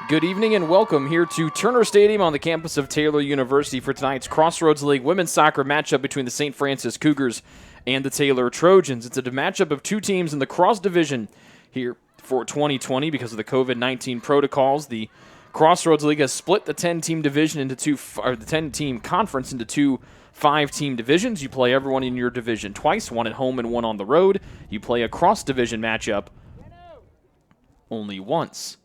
Good evening and welcome here to Turner Stadium on the campus of Taylor University for tonight's Crossroads League women's soccer matchup between the St. Francis Cougars and the Taylor Trojans. It's a matchup of two teams in the cross division here for 2020 because of the COVID-19 protocols. The Crossroads League has split the 10-team division into the 10-team conference into two 5-team divisions. You play everyone in your division twice, one at home and one on the road. You play a cross-division matchup only once.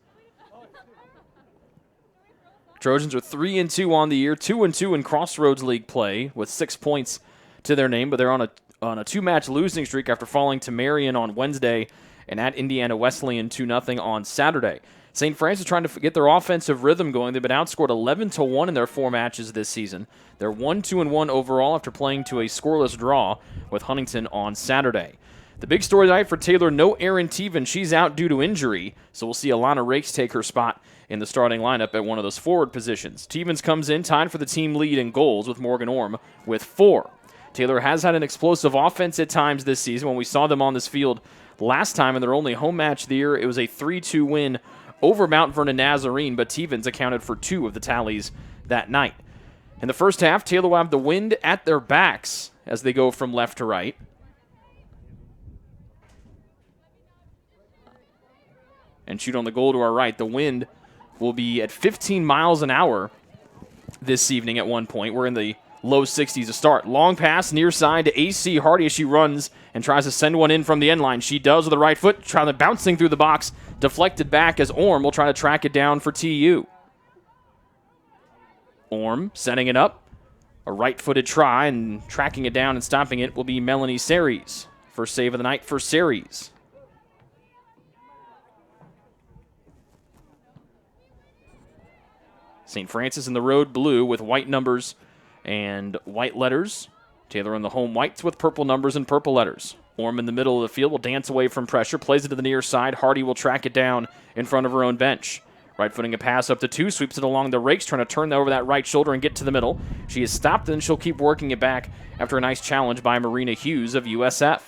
Trojans are 3-2 on the year, 2-2 in Crossroads League play with 6 points to their name, but they're on a two-match losing streak after falling to Marion on Wednesday and at Indiana Wesleyan 2-0 on Saturday. St. Francis trying to get their offensive rhythm going. They've been outscored 11-1 in their 4 matches this season. They're 1-2-1 overall after playing to a scoreless draw with Huntington on Saturday. The big story tonight for Taylor, no Erin Teven. She's out due to injury, so we'll see Alana Rakes take her spot in the starting lineup at one of those forward positions. Tevens comes in tied for the team lead in goals with Morgan Orm with 4. Taylor has had an explosive offense at times this season. When we saw them on this field last time in their only home match of the year, it was a 3-2 win over Mount Vernon Nazarene, but Tevens accounted for 2 of the tallies that night. In the first half, Taylor will have the wind at their backs as they go from left to right. And shoot on the goal to our right. The wind will be at 15 miles an hour this evening at one point. We're in the low 60s to start. Long pass near side to AC Hardy as she runs and tries to send one in from the end line. She does with the right foot, trying to bouncing through the box, deflected back as Orm will try to track it down for TU. Orm setting it up. A right-footed try, and tracking it down and stopping it will be Melanie Series. First save of the night for Series. St. Francis in the road blue with white numbers and white letters. Taylor in the home whites with purple numbers and purple letters. Orm in the middle of the field will dance away from pressure, plays it to the near side. Hardy will track it down in front of her own bench. Right footing a pass up to 2, sweeps it along the Rakes, trying to turn over that right shoulder and get to the middle. She is stopped, and she'll keep working it back after a nice challenge by Marina Hughes of USF.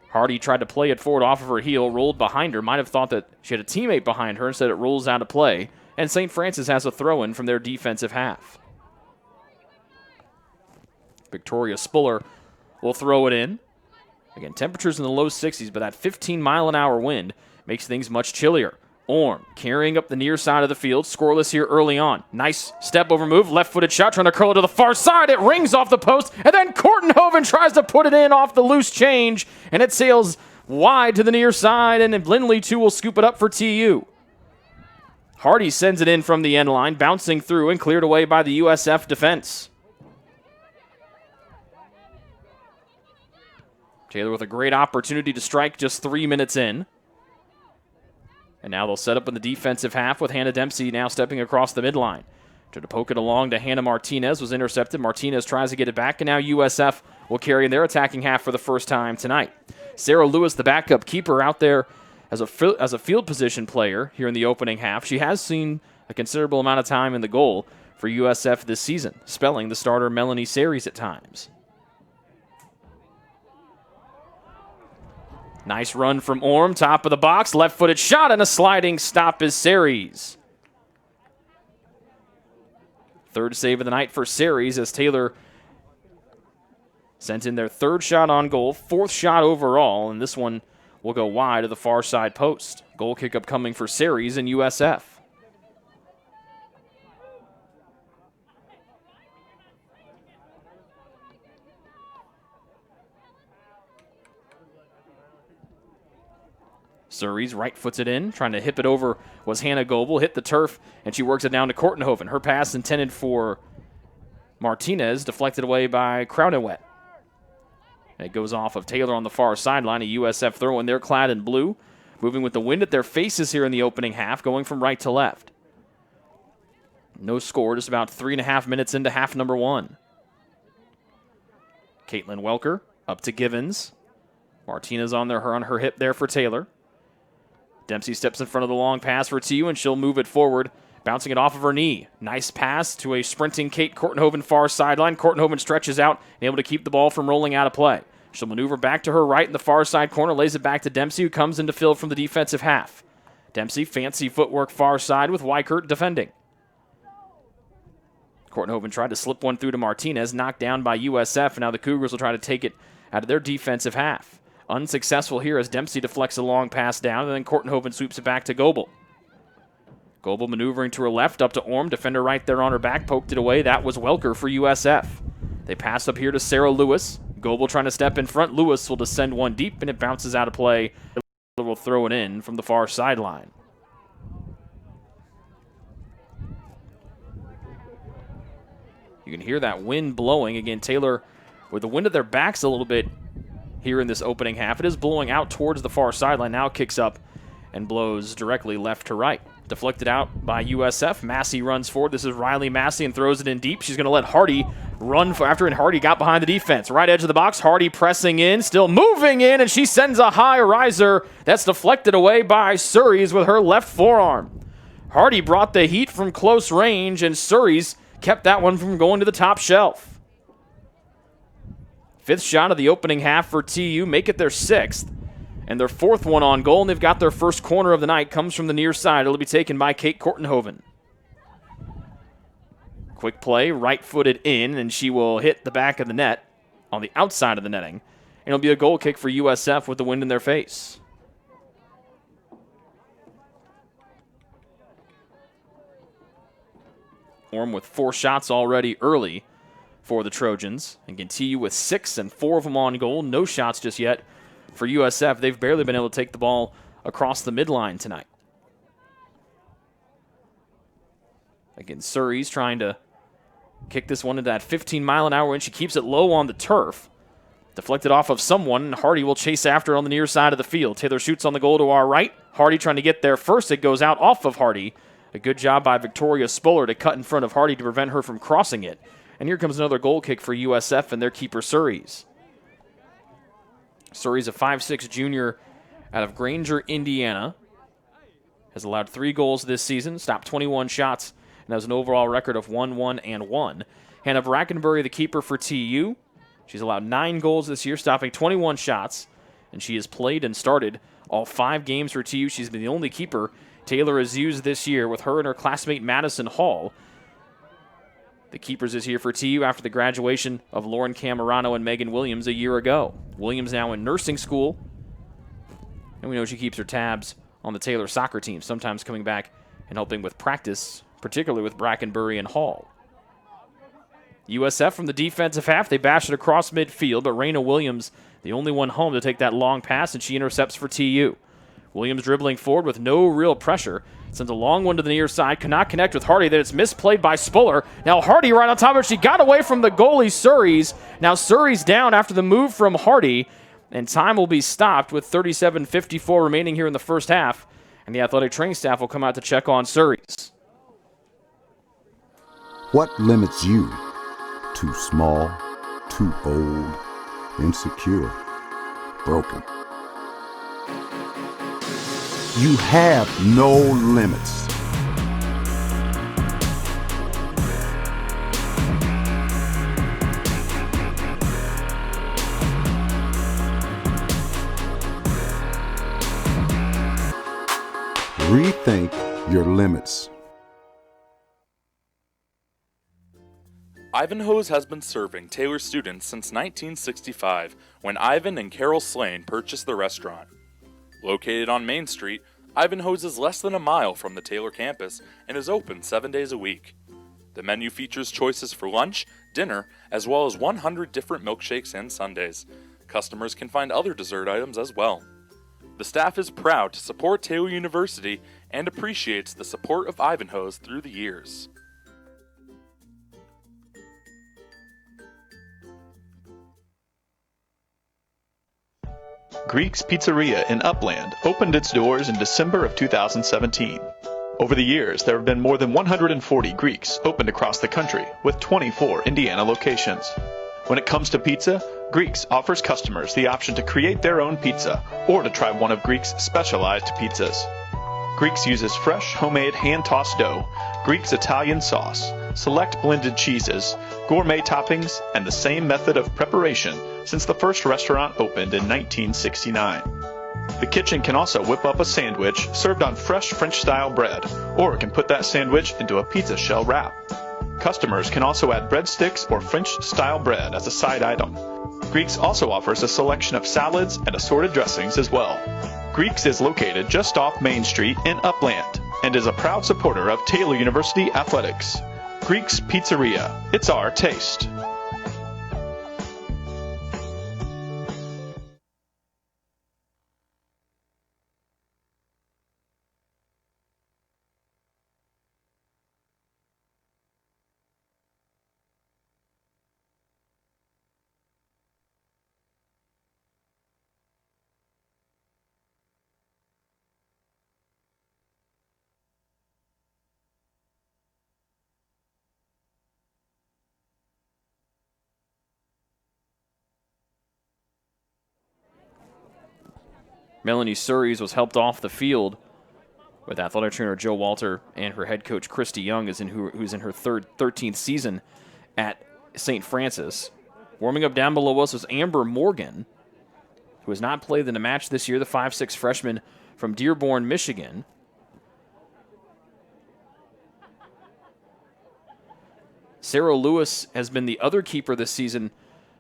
Hardy tried to play it forward off of her heel, rolled behind her. Might have thought that she had a teammate behind her, instead it rolls out of play. And St. Francis has a throw-in from their defensive half. Victoria Spuller will throw it in. Again, temperatures in the low 60s, but that 15-mile-an-hour wind makes things much chillier. Orm carrying up the near side of the field, scoreless here early on. Nice step-over move, left-footed shot, trying to curl it to the far side. It rings off the post, and then Kortenhoven tries to put it in off the loose change, and it sails wide to the near side, and Lindley, too, will scoop it up for TU. Hardy sends it in from the end line, bouncing through and cleared away by the USF defense. Taylor with a great opportunity to strike just 3 minutes in. And now they'll set up in the defensive half with Hannah Dempsey now stepping across the midline. Tried to poke it along to Hannah Martinez, was intercepted. Martinez tries to get it back, and now USF will carry in their attacking half for the first time tonight. Sarah Lewis, the backup keeper, out there as a field position player here in the opening half. She has seen a considerable amount of time in the goal for USF this season, spelling the starter Melanie Series at times. Nice run from Orm, top of the box, left-footed shot, and a sliding stop is Series. Third save of the night for Series as Taylor sent in their third shot on goal, fourth shot overall, and this one will go wide of the far side post. Goal kick up coming for Series and USF. Series right foots it in, trying to hip it over was Hannah Goebel, hit the turf, and she works it down to Kortenhoven. Her pass intended for Martinez, deflected away by Crownewet. It goes off of Taylor on the far sideline. A USF throw in there, clad in blue. Moving with the wind at their faces here in the opening half, going from right to left. No score, just about 3.5 minutes into half number 1. Caitlin Welker up to Givens. Martinez on her hip there for Taylor. Dempsey steps in front of the long pass for TU, and she'll move it forward, bouncing it off of her knee. Nice pass to a sprinting Kate Kortenhoven far sideline. Kortenhoven stretches out and able to keep the ball from rolling out of play. She'll maneuver back to her right in the far side corner, lays it back to Dempsey, who comes in to fill from the defensive half. Dempsey, fancy footwork far side with Weikert defending. Kortenhoven tried to slip one through to Martinez, knocked down by USF, and now the Cougars will try to take it out of their defensive half. Unsuccessful here as Dempsey deflects a long pass down, and then Kortenhoven sweeps it back to Goebel. Goebel maneuvering to her left, up to Orm, defender right there on her back, poked it away. That was Welker for USF. They pass up here to Sarah Lewis. Goebel trying to step in front. Lewis will descend one deep, and it bounces out of play. Will throw it in from the far sideline. You can hear that wind blowing. Again, Taylor with the wind at their backs a little bit here in this opening half. It is blowing out towards the far sideline. Now kicks up and blows directly left to right. Deflected out by USF. Massey runs forward. This is Riley Massey and throws it in deep. She's going to let Hardy run for after, and Hardy got behind the defense. Right edge of the box. Hardy pressing in, still moving in, and she sends a high riser. That's deflected away by Surreys with her left forearm. Hardy brought the heat from close range, and Surreys kept that one from going to the top shelf. Fifth shot of the opening half for TU. Make it their sixth. And their fourth one on goal, and they've got their first corner of the night. Comes from the near side. It'll be taken by Kate Kortenhoven. Quick play, right-footed in, and she will hit the back of the net on the outside of the netting. And it'll be a goal kick for USF with the wind in their face. Orm with 4 shots already early for the Trojans. And TU with 6 and 4 of them on goal. No shots just yet for USF. They've barely been able to take the ball across the midline tonight. Again, Surrey's trying to kick this one into that 15-mile-an-hour wind. She keeps it low on the turf. Deflected off of someone, and Hardy will chase after it on the near side of the field. Taylor shoots on the goal to our right. Hardy trying to get there first. It goes out off of Hardy. A good job by Victoria Spoller to cut in front of Hardy to prevent her from crossing it. And here comes another goal kick for USF and their keeper, Surrey's. Surrey's a 5'6 junior out of Granger, Indiana. Has allowed 3 goals this season, stopped 21 shots, and has an overall record of 1-1-1. Hannah Brackenbury, the keeper for TU. She's allowed 9 goals this year, stopping 21 shots, and she has played and started all 5 games for TU. She's been the only keeper Taylor has used this year, with her and her classmate Madison Hall. The keepers is here for TU after the graduation of Lauren Camerano and Megan Williams a year ago. Williams now in nursing school, and we know she keeps her tabs on the Taylor soccer team, sometimes coming back and helping with practice, particularly with Brackenbury and Hall. USF from the defensive half, they bash it across midfield, but Raina Williams, the only one home to take that long pass, and she intercepts for TU. Williams dribbling forward with no real pressure. Sends a long one to the near side. Cannot connect with Hardy. Then it's misplayed by Spuller. Now Hardy right on top of her. She got away from the goalie, Surrey's. Now Surrey's down after the move from Hardy. And time will be stopped with 37:54 remaining here in the first half. And the athletic training staff will come out to check on Surrey's. What limits you? Too small, too old, insecure, broken. You have no limits. Rethink your limits. Ivanhoe's has been serving Taylor students since 1965, when Ivan and Carol Slane purchased the restaurant. Located on Main Street, Ivanhoe's is less than a mile from the Taylor campus and is open 7 days a week. The menu features choices for lunch, dinner, as well as 100 different milkshakes and sundaes. Customers can find other dessert items as well. The staff is proud to support Taylor University and appreciates the support of Ivanhoe's through the years. Greek's Pizzeria in Upland opened its doors in December of 2017. Over the years, there have been more than 140 Greeks opened across the country, with 24 Indiana locations. When it comes to pizza, Greeks offers customers the option to create their own pizza or to try one of Greek's specialized pizzas. Greeks uses fresh, homemade, hand-tossed dough, Greek's Italian sauce, select blended cheeses, gourmet toppings, and the same method of preparation since the first restaurant opened in 1969. The kitchen can also whip up a sandwich served on fresh French-style bread, or it can put that sandwich into a pizza shell wrap. Customers can also add breadsticks or French-style bread as a side item. Greeks also offers a selection of salads and assorted dressings as well. Greeks is located just off Main Street in Upland and is a proud supporter of Taylor University Athletics. Greeks Pizzeria. It's our taste. Melanie Surries was helped off the field with athletic trainer Joe Walter and her head coach Christy Young, who's in her 13th season at St. Francis. Warming up down below us was Amber Morgan, who has not played in a match this year, the 5'6" freshman from Dearborn, Michigan. Sarah Lewis has been the other keeper this season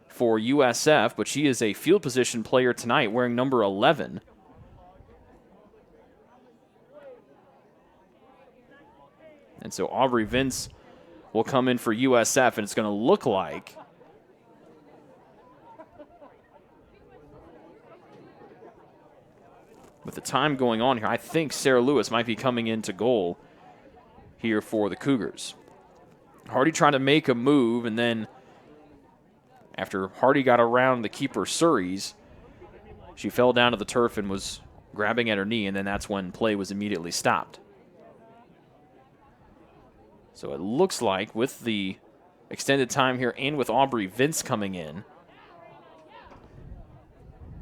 for USF, but she is a field position player tonight wearing number 11. And so Aubrey Vince will come in for USF, and it's going to look like with the time going on here, I think Sarah Lewis might be coming into goal here for the Cougars. Hardy trying to make a move, and then after Hardy got around the keeper Surries, she fell down to the turf and was grabbing at her knee, and then that's when play was immediately stopped. So it looks like with the extended time here and with Aubrey Vince coming in,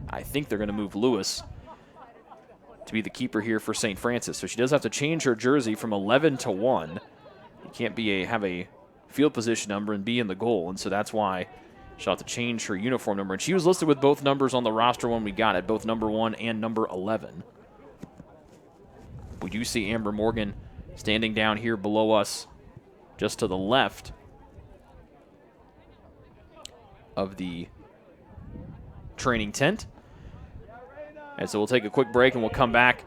I think they're going to move Lewis to be the keeper here for St. Francis. So she does have to change her jersey from 11 to 1. You can't have a field position number and be in the goal, and so that's why she'll have to change her uniform number. And she was listed with both numbers on the roster when we got it, both number 1 and number 11. We do see Amber Morgan standing down here below us, just to the left of the training tent. And so we'll take a quick break and we'll come back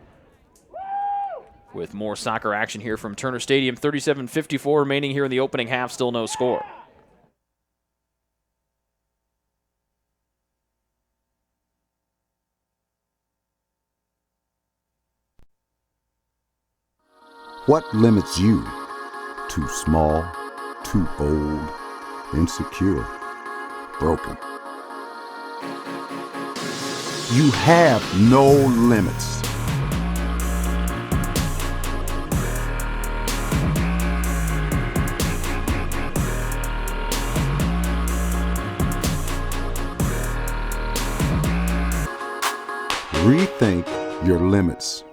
with more soccer action here from Turner Stadium. 37:54 remaining here in the opening half, still no score. What limits you? Too small, too old, insecure, broken. You have no limits. Rethink your limits.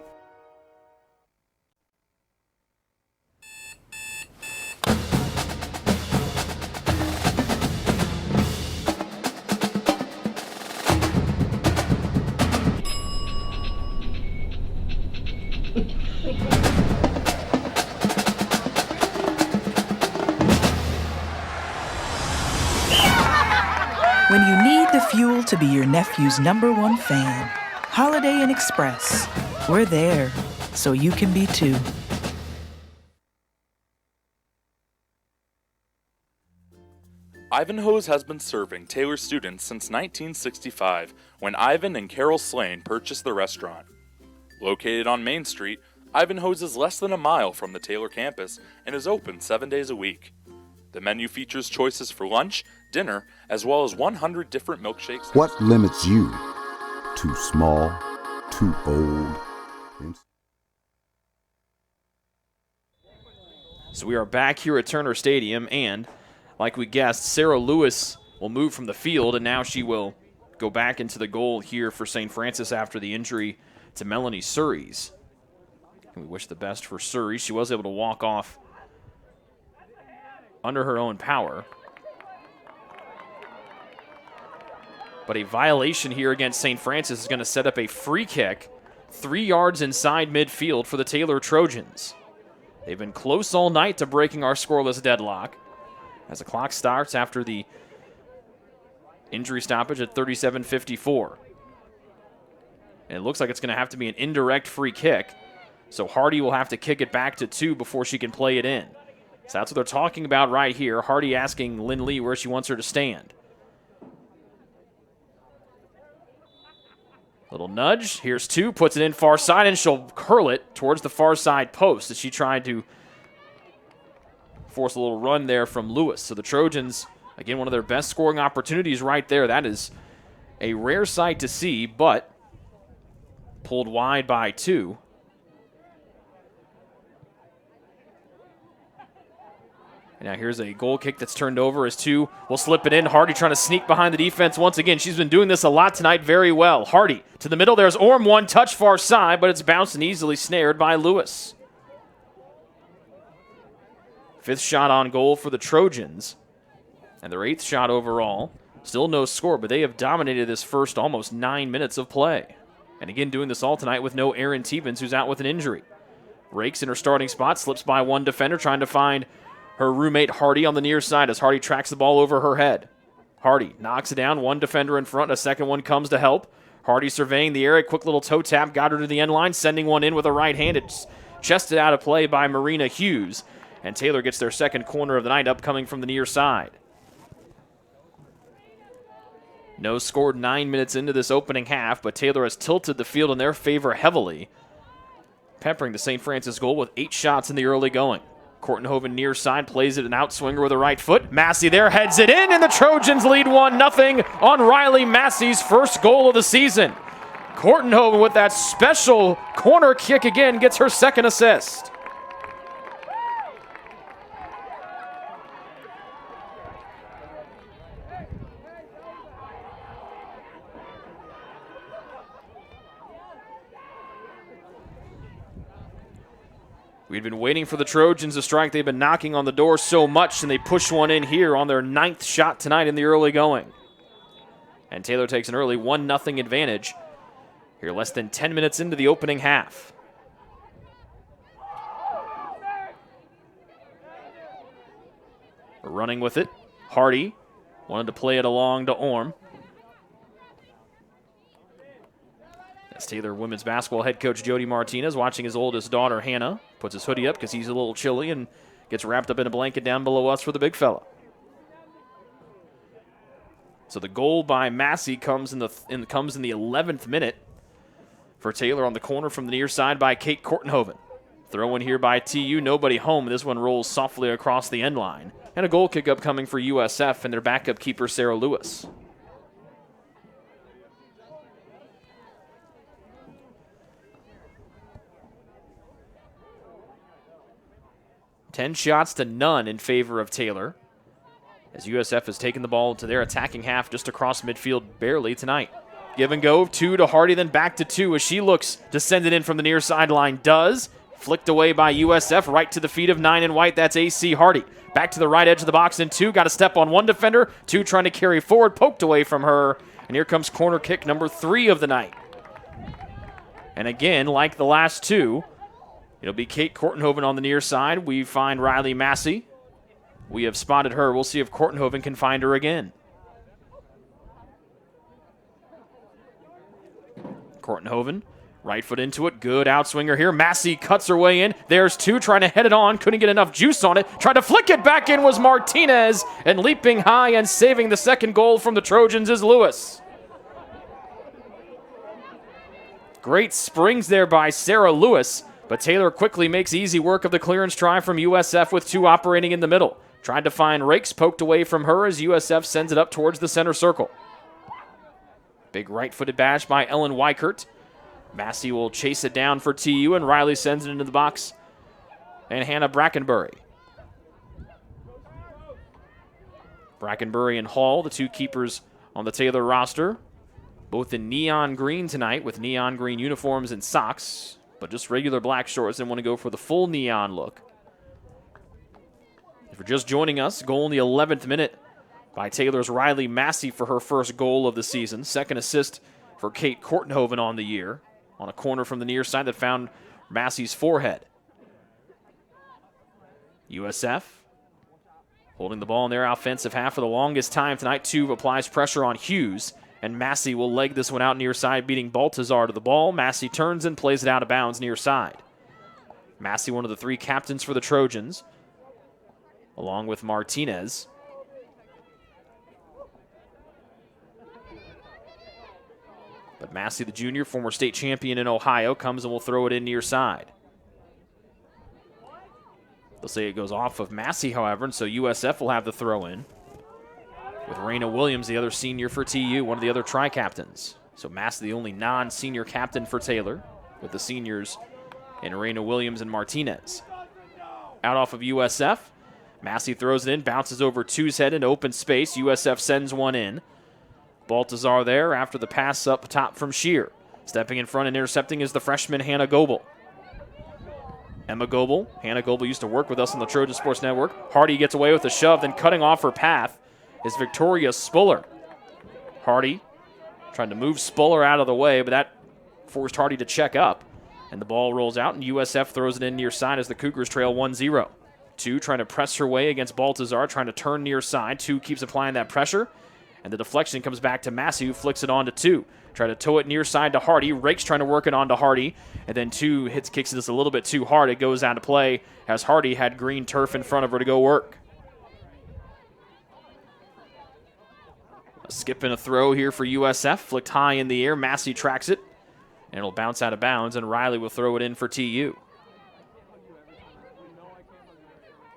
When you need the fuel to be your nephew's #1 fan, Holiday Inn Express. We're there, so you can be too. Ivanhoe's has been serving Taylor students since 1965, when Ivan and Carol Slane purchased the restaurant. Located on Main Street, Ivanhoe's is less than a mile from the Taylor campus and is open 7 days a week. The menu features choices for lunch, dinner, as well as 100 different milkshakes. What limits you? Too small, too old. So we are back here at Turner Stadium, and like we guessed, Sarah Lewis will move from the field, and now she will go back into the goal here for St. Francis after the injury to Melanie Surries. And we wish the best for Surries. She was able to walk off under her own power. But a violation here against St. Francis is going to set up a free kick 3 yards inside midfield for the Taylor Trojans. They've been close all night to breaking our scoreless deadlock as the clock starts after the injury stoppage at 37:54. And it looks like it's going to have to be an indirect free kick. So Hardy will have to kick it back to 2 before she can play it in. So that's what they're talking about right here. Hardy asking Lynn Lee where she wants her to stand. Little nudge. Here's 2. Puts it in far side, and she'll curl it towards the far side post as she tried to force a little run there from Lewis. So the Trojans, again, one of their best scoring opportunities right there. That is a rare sight to see, but pulled wide by 2. And now here's a goal kick that's turned over as 2 will slip it in. Hardy trying to sneak behind the defense once again. She's been doing this a lot tonight very well. Hardy to the middle. There's Orm, one touch far side, but it's bounced and easily snared by Lewis. 5th shot on goal for the Trojans. And their 8th shot overall. Still no score, but they have dominated this first almost 9 minutes of play. And again, doing this all tonight with no Aaron Tevens, who's out with an injury. Rakes in her starting spot, slips by one defender, trying to find her roommate Hardy on the near side as Hardy tracks the ball over her head. Hardy knocks it down, one defender in front, a second one comes to help. Hardy surveying the area, quick little toe tap, got her to the end line, sending one in with a right hand. It's chested out of play by Marina Hughes. And Taylor gets their second corner of the night upcoming from the near side. No scored 9 minutes into this opening half, but Taylor has tilted the field in their favor heavily, peppering the St. Francis goal with 8 shots in the early going. Kortenhoven near side plays it an outswinger with a right foot. Massey there heads it in, and the Trojans lead 1-0 on Riley Massey's first goal of the season. Kortenhoven with that special corner kick again gets her second assist. We'd been waiting for the Trojans to strike. They've been knocking on the door so much, and they push one in here on their 9th shot tonight in the early going. And Taylor takes an early 1-0 advantage here less than 10 minutes into the opening half. Running with it, Hardy wanted to play it along to Orm. As Taylor women's basketball head coach Jody Martinez watching his oldest daughter Hannah, puts his hoodie up because he's a little chilly and gets wrapped up in a blanket down below us for the big fella. So the goal by Massey comes in the 11th minute for Taylor on the corner from the near side by Kate Kortenhoven. Throw in here by TU, nobody home. This one rolls softly across the end line. And a goal kick up coming for USF and their backup keeper Sarah Lewis. Ten shots to none in favor of Taylor, as USF has taken the ball to their attacking half just across midfield barely tonight. Give and go, 2 to Hardy, then back to 2 as she looks to send it in from the near sideline. Does. Flicked away by USF, right to the feet of 9 and white. That's AC Hardy. Back to the right edge of the box in 2. Got to step on one defender. 2 trying to carry forward, poked away from her. And here comes corner kick number 3 of the night. And again, like the last 2, it'll be Kate Kortenhoven on the near side. We find Riley Massey. We have spotted her. We'll see if Kortenhoven can find her again. Kortenhoven, right foot into it. Good outswinger here. Massey cuts her way in. There's 2 trying to head it on. Couldn't get enough juice on it. Tried to flick it back in was Martinez. And leaping high and saving the second goal from the Trojans is Lewis. Great springs there by Sarah Lewis. But Taylor quickly makes easy work of the clearance try from USF with 2 operating in the middle. Tried to find Rakes, poked away from her as USF sends it up towards the center circle. Big right-footed bash by Ellen Weikert. Massey will chase it down for TU, and Riley sends it into the box. And Hannah Brackenbury. Brackenbury and Hall, the 2 keepers on the Taylor roster. Both in neon green tonight with neon green uniforms and socks, but just regular black shorts and want to go for the full neon look. If you're just joining us, goal in the 11th minute by Taylor's Riley Massey for her first goal of the season. Second assist for Kate Kortenhoven on the year on a corner from the near side that found Massey's forehead. USF holding the ball in their offensive half for the longest time tonight. Tuve applies pressure on Hughes, and Massey will leg this one out near side, beating Baltazar to the ball. Massey turns and plays it out of bounds near side. Massey, one of the 3 captains for the Trojans, along with Martinez. But Massey, the junior, former state champion in Ohio, comes and will throw it in near side. They'll say it goes off of Massey, however, and so USF will have the throw in, with Raina Williams, the other senior for TU, one of the other tri-captains. So Massey, the only non-senior captain for Taylor, with the seniors in Raina Williams and Martinez. Out off of USF, Massey throws it in, bounces over Tuve's head into open space. USF sends one in. Baltazar there after the pass up top from Shear. Stepping in front and intercepting is the freshman Hannah Goebel. Emma Goebel. Hannah Goebel used to work with us on the Trojan Sports Network. Hardy gets away with a shove, then cutting off her path is Victoria Spuller. Hardy trying to move Spuller out of the way, but that forced Hardy to check up. And the ball rolls out, and USF throws it in near side as the Cougars trail 1-0. Two trying to press her way against Baltazar, trying to turn near side. Two keeps applying that pressure. And the deflection comes back to Massey, who flicks it on to Two. Try to tow it near side to Hardy. Rake's trying to work it on to Hardy. And then Two kicks this a little bit too hard. It goes out of play as Hardy had green turf in front of her to go work. A skip and a throw here for USF. Flicked high in the air. Massey tracks it. And it'll bounce out of bounds, and Riley will throw it in for TU.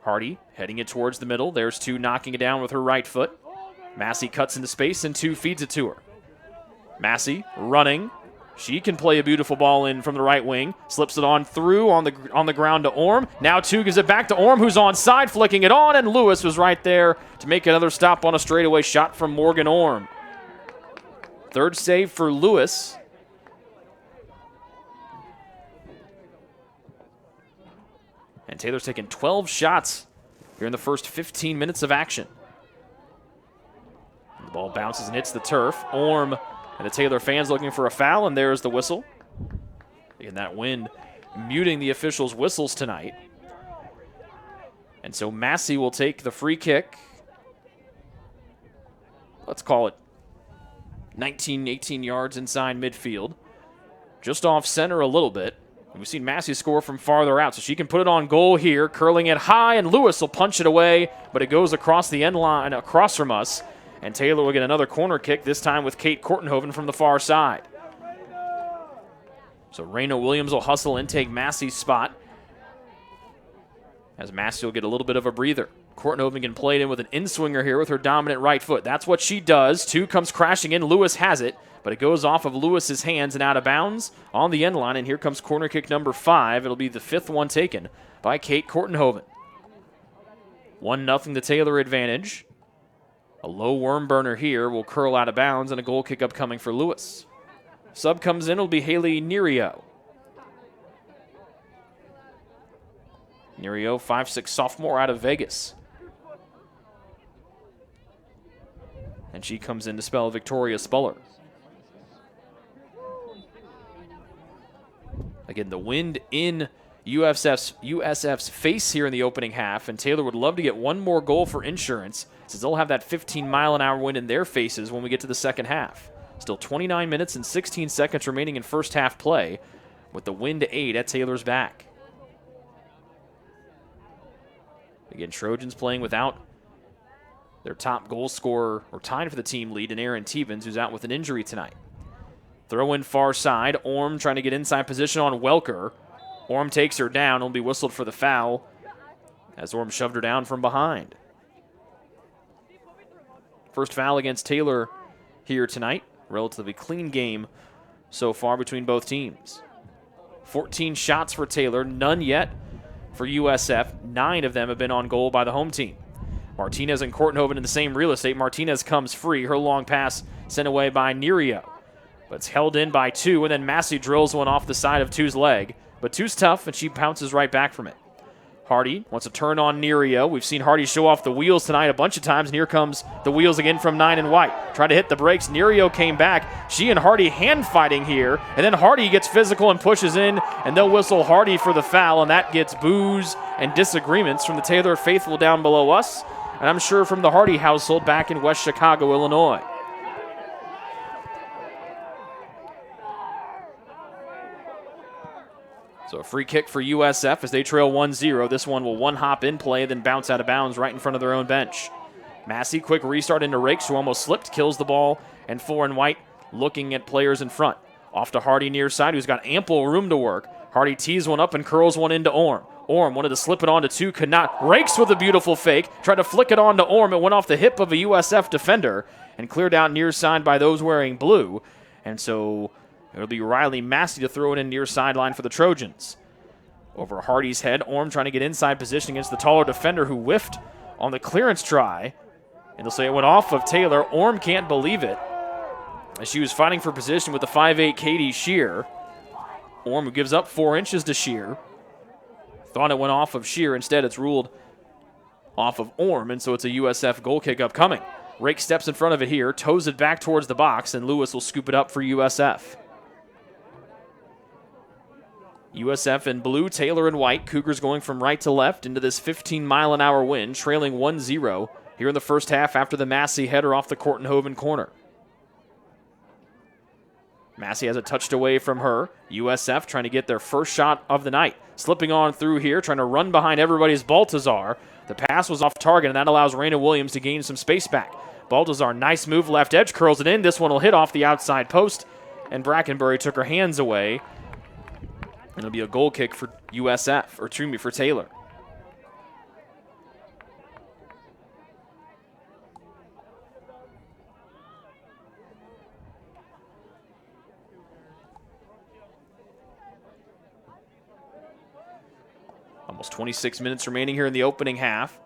Hardy heading it towards the middle. There's Two knocking it down with her right foot. Massey cuts into space, and Two feeds it to her. Massey running. She can play a beautiful ball in from the right wing. Slips it on through on the ground to Orm. Now Two gives it back to Orm, who's onside, flicking it on, and Lewis was right there to make another stop on a straightaway shot from Morgan Orm. Third save for Lewis. And Taylor's taken 12 shots here in the first 15 minutes of action. The ball bounces and hits the turf. Orm and the Taylor fans looking for a foul, and there's the whistle. And that wind muting the officials' whistles tonight. And so Massey will take the free kick. Let's call it 19, 18 yards inside midfield. Just off center a little bit. We've seen Massey score from farther out, so she can put it on goal here, curling it high, and Lewis will punch it away, but it goes across the end line, across from us, and Taylor will get another corner kick, this time with Kate Kortenhoven from the far side. So Raina Williams will hustle and take Massey's spot, as Massey will get a little bit of a breather. Kortenhoven can play it in with an in-swinger here with her dominant right foot. That's what she does. Two comes crashing in. Lewis has it, but it goes off of Lewis's hands and out of bounds on the end line, and here comes corner kick number 5. It'll be the 5th one taken by Kate Kortenhoven. 1-0 the Taylor advantage. A low worm burner here will curl out of bounds, and a goal kick upcoming for Lewis. Sub comes in, it'll be Haley Nerio. Nerio, 5'6" sophomore out of Vegas. And she comes in to spell Victoria Spuller. Again, the wind in USF's face here in the opening half, and Taylor would love to get one more goal for insurance, since they'll have that 15-mile-an-hour wind in their faces when we get to the second half. Still 29 minutes and 16 seconds remaining in first half play, with the wind to 8 at Taylor's back. Again, Trojans playing without their top goal scorer, or tied for the team lead, in Aaron Tevens, who's out with an injury tonight. Throw in far side. Orm trying to get inside position on Welker. Orm takes her down. It'll be whistled for the foul as Orm shoved her down from behind. First foul against Taylor here tonight. Relatively clean game so far between both teams. 14 shots for Taylor, none yet for USF. 9 of them have been on goal by the home team. Martinez and Kortenhoven in the same real estate. Martinez comes free. Her long pass sent away by Nerio. But it's held in by Two, and then Massey drills one off the side of Two's leg. But Two's tough, and she pounces right back from it. Hardy wants to turn on Nerio. We've seen Hardy show off the wheels tonight a bunch of times, and here comes the wheels again from 9 and White. Trying to hit the brakes. Nerio came back. She and Hardy hand fighting here, and then Hardy gets physical and pushes in, and they'll whistle Hardy for the foul, and that gets boos and disagreements from the Taylor faithful down below us, and I'm sure from the Hardy household back in West Chicago, Illinois. So a free kick for USF as they trail 1-0. This one will one hop in play, then bounce out of bounds right in front of their own bench. Massey, quick restart into Rakes, who almost slipped, kills the ball, and 4 and White looking at players in front. Off to Hardy near side, who's got ample room to work. Hardy tees one up and curls one into Orm. Orm wanted to slip it on to 2, could not. Rakes with a beautiful fake, tried to flick it on to Orm. It went off the hip of a USF defender and cleared out near side by those wearing blue. And so it'll be Riley Massey to throw it in near sideline for the Trojans. Over Hardy's head, Orm trying to get inside position against the taller defender who whiffed on the clearance try. And they'll say it went off of Taylor. Orm can't believe it, as she was fighting for position with the 5'8" Katie Shear. Orm, who gives up 4 inches to Shear, thought it went off of Shear. Instead, it's ruled off of Orm, and so it's a USF goal kick upcoming. Rake steps in front of it here, toes it back towards the box, and Lewis will scoop it up for USF. USF in blue, Taylor in white. Cougars going from right to left into this 15-mile-an-hour wind, trailing 1-0 here in the first half after the Massey header off the Kortenhoven corner. Massey has it touched away from her. USF trying to get their first shot of the night. Slipping on through here, trying to run behind everybody's Baltazar. The pass was off target, and that allows Raina Williams to gain some space back. Baltazar, nice move, left edge, curls it in. This one will hit off the outside post, and Brackenbury took her hands away. It'll be a goal kick for USF, or excuse me, for Taylor. Almost 26 minutes remaining here in the opening half.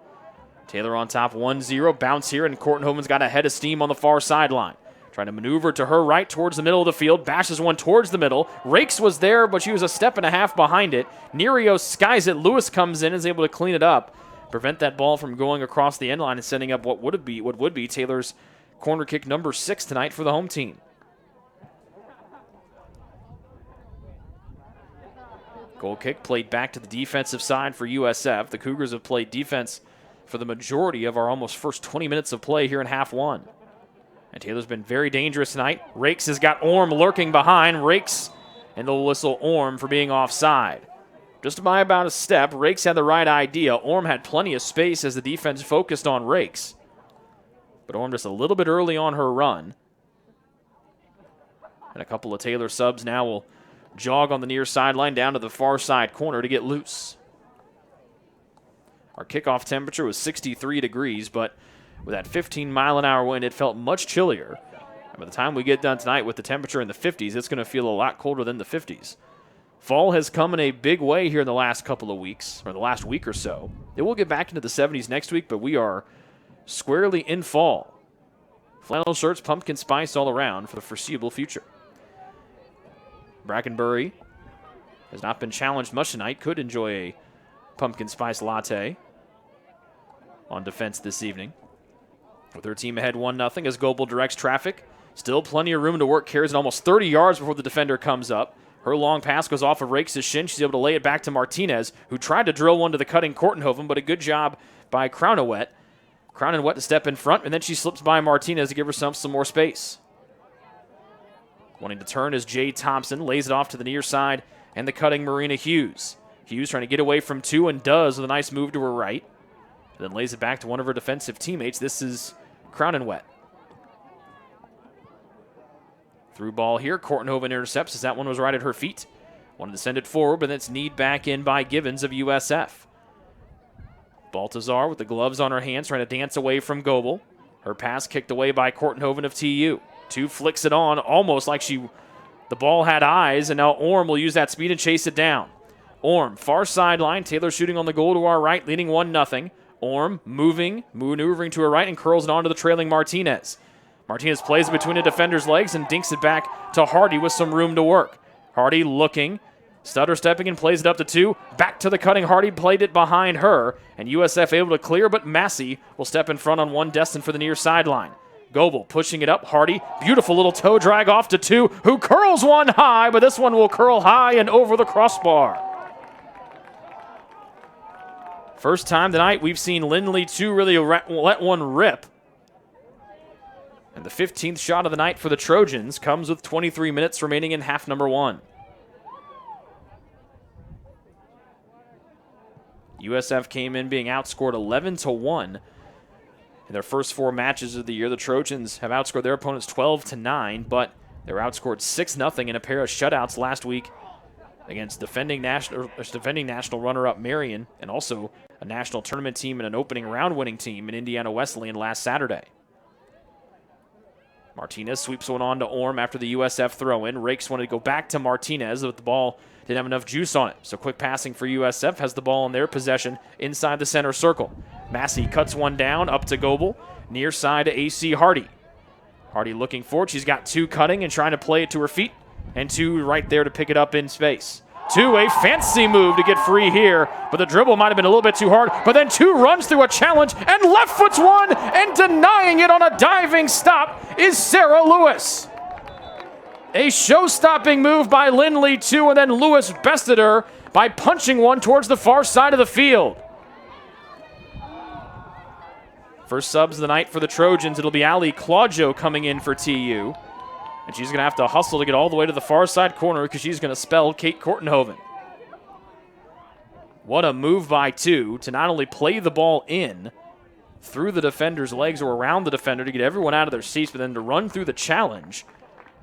Taylor on top 1-0. Bounce here, and Kortenhoven's got a head of steam on the far sideline. Trying to maneuver to her right towards the middle of the field. Bashes one towards the middle. Rakes was there, but she was a step and a half behind it. Nerio skies it. Lewis comes in and is able to clean it up. Prevent that ball from going across the end line and setting up what would be Taylor's corner kick number 6 tonight for the home team. Goal kick played back to the defensive side for USF. The Cougars have played defense for the majority of our almost first 20 minutes of play here in half one. And Taylor's been very dangerous tonight. Rakes has got Orm lurking behind. Rakes, and they'll whistle Orm for being offside. Just by about a step, Rakes had the right idea. Orm had plenty of space as the defense focused on Rakes. But Orm just a little bit early on her run. And a couple of Taylor subs now will jog on the near sideline down to the far side corner to get loose. Our kickoff temperature was 63 degrees, but with that 15-mile-an-hour wind, it felt much chillier. And by the time we get done tonight with the temperature in the 50s, it's going to feel a lot colder than the 50s. Fall has come in a big way here in the last couple of weeks, or the last week or so. It will get back into the 70s next week, but we are squarely in fall. Flannel shirts, pumpkin spice all around for the foreseeable future. Brackenbury has not been challenged much tonight. Could enjoy a pumpkin spice latte on defense this evening. With her team ahead 1-0 as Goebel directs traffic. Still plenty of room to work. Carries it almost 30 yards before the defender comes up. Her long pass goes off of Rakes' shin. She's able to lay it back to Martinez, who tried to drill one to the cutting Kortenhoven, but a good job by Crownawet. Crownawet to step in front, and then she slips by Martinez to give herself some more space. Wanting to turn is Jay Thompson. Lays it off to the near side, and the cutting Marina Hughes. Hughes trying to get away from 2 and does with a nice move to her right. Then lays it back to one of her defensive teammates. This is Crownawet. Through ball here. Kortenhoven intercepts as that one was right at her feet. Wanted to send it forward, but it's kneed back in by Givens of USF. Baltazar with the gloves on her hands, trying to dance away from Goebel. Her pass kicked away by Kortenhoven of TU. 2 flicks it on, almost like the ball had eyes, and now Orm will use that speed and chase it down. Orm, far sideline. Taylor shooting on the goal to our right, leading 1-0. Orm maneuvering to her right and curls it onto the trailing Martinez. Martinez plays it between the defender's legs and dinks it back to Hardy with some room to work. Hardy looking, Stutter stepping in, plays it up to 2. Back to the cutting Hardy, played it behind her. And USF able to clear, but Massey will step in front on one, destined for the near sideline. Goebel pushing it up. Hardy, beautiful little toe drag off to 2, who curls one high, but this one will curl high and over the crossbar. First time tonight we've seen Lindley 2 really let one rip. And the 15th shot of the night for the Trojans comes with 23 minutes remaining in half number 1. USF came in being outscored 11-1 in their first 4 matches of the year. The Trojans have outscored their opponents 12-9, but they were outscored 6-0 in a pair of shutouts last week against defending national runner-up Marion, and also a national tournament team and an opening round winning team in Indiana Wesleyan last Saturday. Martinez sweeps one on to Orm after the USF throw-in. Rakes wanted to go back to Martinez, but the ball didn't have enough juice on it. So quick passing for USF, has the ball in their possession inside the center circle. Massey cuts one down up to Goebel, near side to AC Hardy. Hardy looking forward. She's got 2 cutting and trying to play it to her feet, and 2 right there to pick it up in space. 2, a fancy move to get free here, but the dribble might have been a little bit too hard. But then 2 runs through a challenge and left foots one, and denying it on a diving stop is Sarah Lewis. A show-stopping move by Lindley 2, and then Lewis bested her by punching one towards the far side of the field. First subs of the night for the Trojans, it'll be Ali Claudio coming in for TU. And she's going to have to hustle to get all the way to the far side corner because she's going to spell Kate Kortenhoven. What a move by 2 to not only play the ball in through the defender's legs or around the defender to get everyone out of their seats, but then to run through the challenge.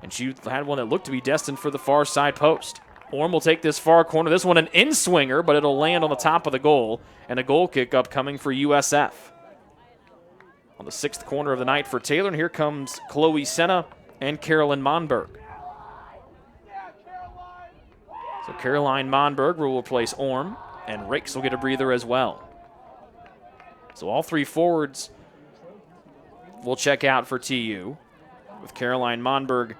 And she had one that looked to be destined for the far side post. Orm will take this far corner. This one an in-swinger, but it'll land on the top of the goal. And a goal kick up coming for USF. On the 6th corner of the night for Taylor, and here comes Chloe Senna and Carolyn Monberg. So Caroline Monberg will replace Orm, and Rakes will get a breather as well. So all 3 forwards will check out for TU, with Caroline Monberg,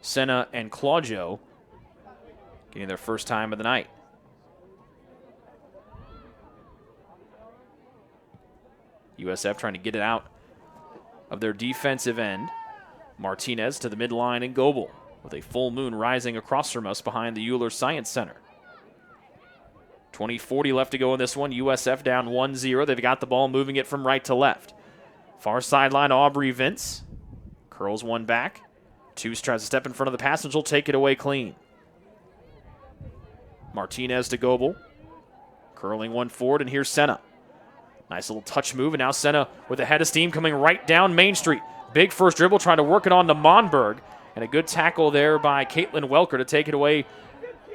Senna, and Claudio getting their first time of the night. USF trying to get it out of their defensive end. Martinez to the midline and Goebel with a full moon rising across from us behind the Euler Science Center. 20:40 left to go in this one. USF down 1-0. They've got the ball, moving it from right to left. Far sideline, Aubrey Vince curls one back. 2 tries to step in front of the pass, and she'll take it away clean. Martinez to Goebel, curling one forward, and here's Senna. Nice little touch move, and now Senna with a head of steam coming right down Main Street. Big first dribble, trying to work it on to Monberg, and a good tackle there by Caitlin Welker to take it away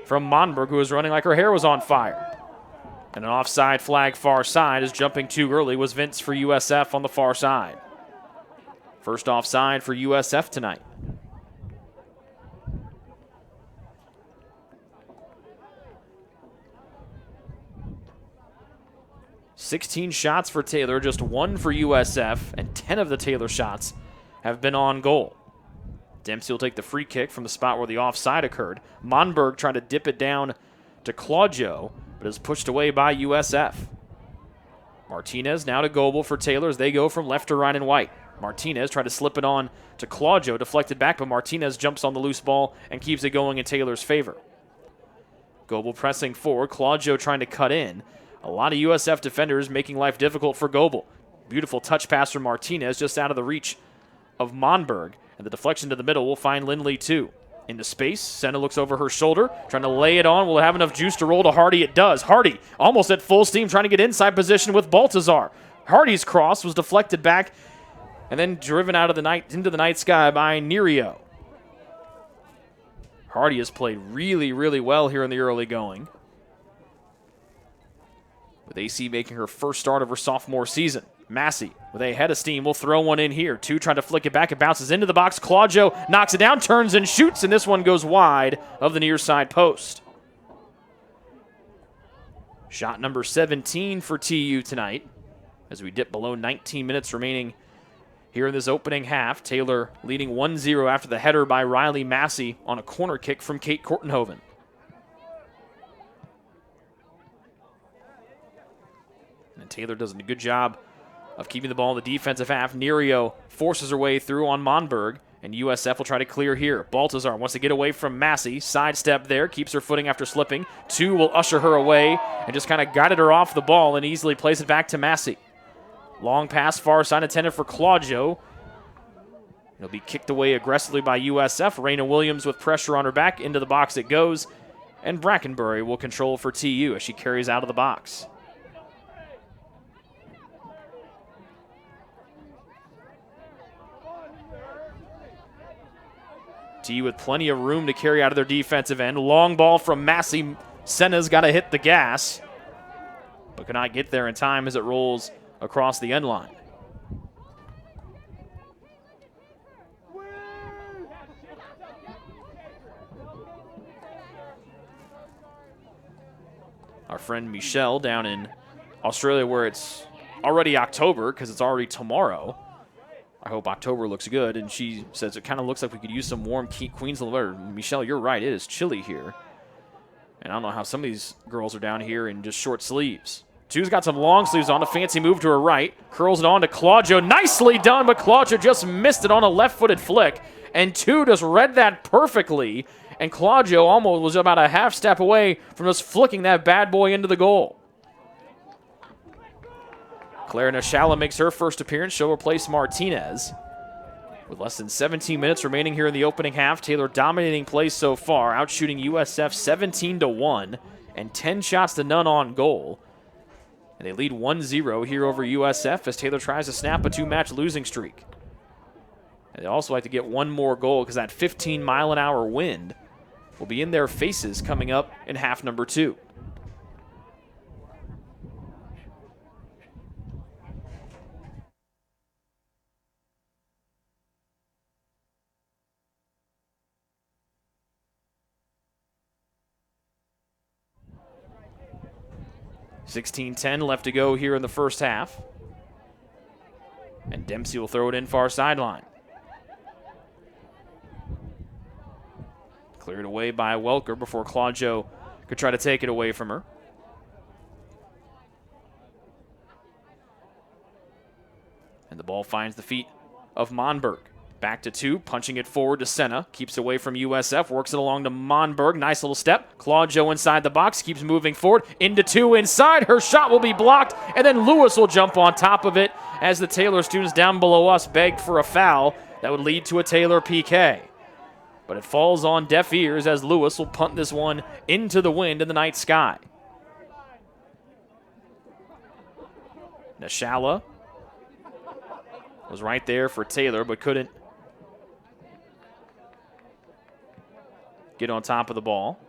from Monberg, who was running like her hair was on fire. And an offside flag far side, as jumping too early was Vince for USF on the far side. First offside for USF tonight. "16 shots for Taylor, just 1 for USF, and 10 of the Taylor shots have been on goal." Dempsey will take the free kick from the spot where the offside occurred. Monberg trying to dip it down to Claudio, but is pushed away by USF. Martinez now to Goebel for Taylor as they go from left to right and white. Martinez tried to slip it on to Claudio, deflected back, but Martinez jumps on the loose ball and keeps it going in Taylor's favor. Goebel pressing forward, Claudio trying to cut in. A lot of USF defenders making life difficult for Goebel. Beautiful touch pass from Martinez just out of the reach of Monberg. And the deflection to the middle will find Lindley too. Into space, Senna looks over her shoulder, trying to lay it on. Will it have enough juice to roll to Hardy? It does. Hardy almost at full steam, trying to get inside position with Baltazar. Hardy's cross was deflected back and then driven out of the night into the night sky by Nerio. Hardy has played really, really well here in the early going, with AC making her first start of her sophomore season. Massey with a head of steam will throw one in here. 2 trying to flick it back. It bounces into the box. Claudio knocks it down, turns and shoots, and this one goes wide of the near side post. Shot number 17 for TU tonight as we dip below 19 minutes remaining here in this opening half. Taylor leading 1-0 after the header by Riley Massey on a corner kick from Kate Kortenhoven. And Taylor does a good job of keeping the ball in the defensive half. Nerio forces her way through on Monberg, and USF will try to clear here. Baltazar wants to get away from Massey. Sidestep there, keeps her footing after slipping. 2 will usher her away and just kind of guided her off the ball and easily plays it back to Massey. Long pass, far side intended for Claudio. It'll be kicked away aggressively by USF. Raina Williams with pressure on her back. Into the box it goes. And Brackenbury will control for TU as she carries out of the box. TU with plenty of room to carry out of their defensive end. Long ball from Massey. Senna's got to hit the gas, but cannot get there in time as it rolls across the end line. Our friend Michelle down in Australia, where it's already October because it's already tomorrow. I hope October looks good, and she says it kind of looks like we could use some warm Queensland weather. Michelle, you're right, it is chilly here. And I don't know how some of these girls are down here in just short sleeves. Tu's got some long sleeves on, a fancy move to her right. Curls it on to Claudio. Nicely done, but Claudio just missed it on a left-footed flick. And Tu just read that perfectly. And Claudio almost was about a half step away from just flicking that bad boy into the goal. Claire Nashala makes her first appearance. She'll replace Martinez. With less than 17 minutes remaining here in the opening half, Taylor dominating play so far, outshooting USF 17-1 and 10 shots to none on goal. And they lead 1-0 here over USF as Taylor tries to snap a 2-match losing streak. And they also like to get one more goal because that 15-mile-an-hour wind will be in their faces coming up in half number 2. .16:10 left to go here in the first half. And Dempsey will throw it in far sideline. Cleared away by Welker before Claudio could try to take it away from her. And the ball finds the feet of Monberg. Back to Tu, punching it forward to Senna. Keeps away from USF, works it along to Monberg. Nice little step. Claudio inside the box, keeps moving forward. Into Tu inside. Her shot will be blocked, and then Lewis will jump on top of it as the Taylor students down below us begged for a foul that would lead to a Taylor PK. But it falls on deaf ears as Lewis will punt this one into the wind in the night sky. Nashala was right there for Taylor, but couldn't get on top of the ball.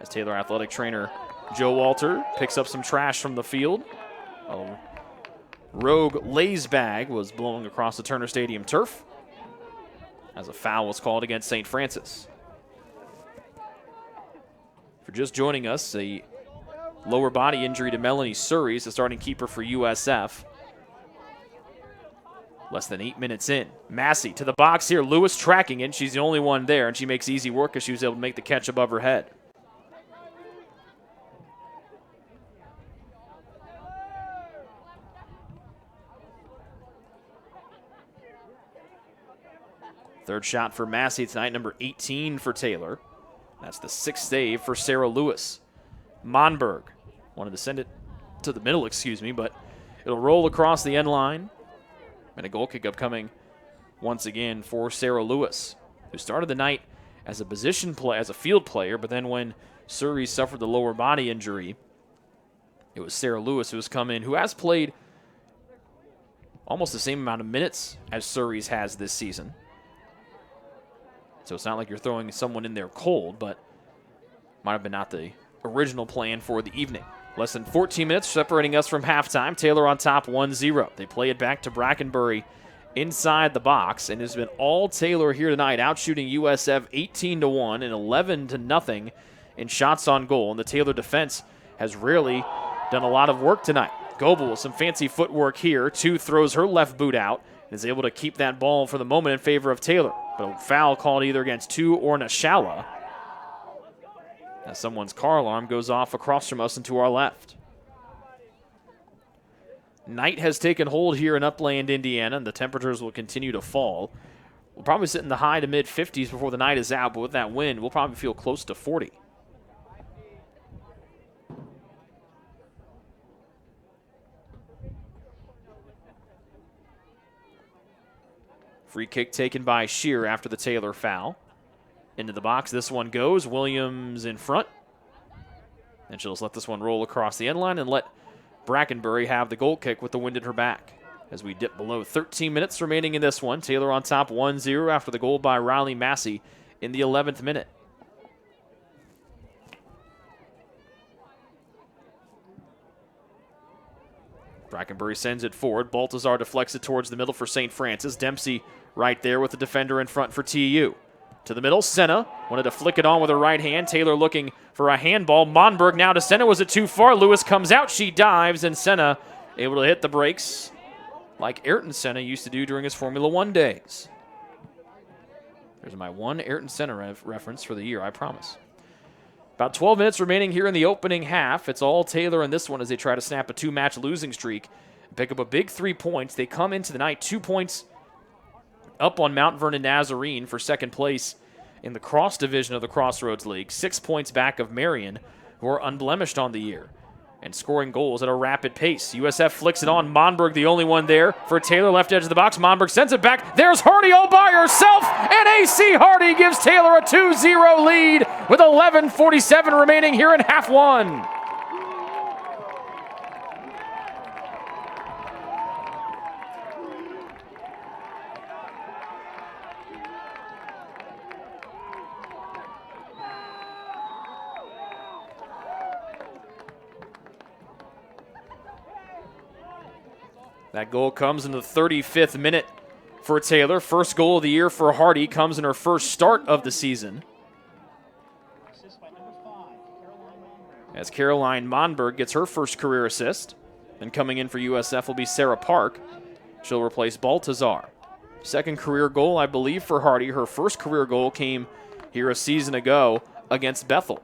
As Taylor athletic trainer Joe Walter picks up some trash from the field. A rogue Lay's bag was blown across the Turner Stadium turf as a foul was called against St. Francis. For just joining us, a lower body injury to Melanie Surrey's, the starting keeper for USF. Less than 8 minutes in. Massey to the box here. Lewis tracking it. She's the only one there, and she makes easy work as she was able to make the catch above her head. Third shot for Massey tonight, number 18 for Taylor. That's the 6th save for Sarah Lewis. Monberg wanted to send it to the middle, but it'll roll across the end line. And a goal kick upcoming once again for Sarah Lewis, who started the night as a position play, as a field player, but then when Surrey suffered the lower body injury, it was Sarah Lewis who has come in, who has played almost the same amount of minutes as Surrey's has this season. So it's not like you're throwing someone in there cold, but might have been not the original plan for the evening. Less than 14 minutes separating us from halftime. Taylor on top 1-0. They play it back to Brackenbury inside the box, and it's been all Taylor here tonight, outshooting USF 18-1 and 11-0 in shots on goal. And the Taylor defense has really done a lot of work tonight. Goebel with some fancy footwork here. Tu throws her left boot out and is able to keep that ball for the moment in favor of Taylor. But a foul called either against Tu or Nashala, as someone's car alarm goes off across from us and to our left. Night has taken hold here in Upland, Indiana, and the temperatures will continue to fall. We'll probably sit in the high to mid 50s before the night is out, but with that wind, we'll probably feel close to 40. Free kick taken by Shear after the Taylor foul. Into the box, this one goes. Williams in front. And she'll just let this one roll across the end line and let Brackenbury have the goal kick with the wind at her back. As we dip below 13 minutes remaining in this one. Taylor on top 1-0 after the goal by Riley Massey in the 11th minute. Brackenbury sends it forward. Baltazar deflects it towards the middle for St. Francis. Dempsey right there with the defender in front for TU. To the middle, Senna wanted to flick it on with her right hand. Taylor looking for a handball. Monberg now to Senna. Was it too far? Lewis comes out. She dives, and Senna able to hit the brakes like Ayrton Senna used to do during his Formula One days. There's my one Ayrton Senna reference for the year, I promise. About 12 minutes remaining here in the opening half. It's all Taylor in this one as they try to snap a 2-match losing streak and pick up a big 3 points. They come into the night 2 points up on Mount Vernon Nazarene for second place in the cross division of the Crossroads League. 6 points back of Marion, who are unblemished on the year and scoring goals at a rapid pace. USF flicks it on. Monberg, the only one there for Taylor, left edge of the box. Monberg sends it back. There's Hardy all by herself, and AC Hardy gives Taylor a 2-0 lead with 11:47 remaining here in half one. That goal comes in the 35th minute for Taylor. First goal of the year for Hardy comes in her first start of the season. As Caroline Monberg gets her first career assist. And coming in for USF will be Sarah Park. She'll replace Baltazar. Second career goal, I believe, for Hardy. Her first career goal came here a season ago against Bethel.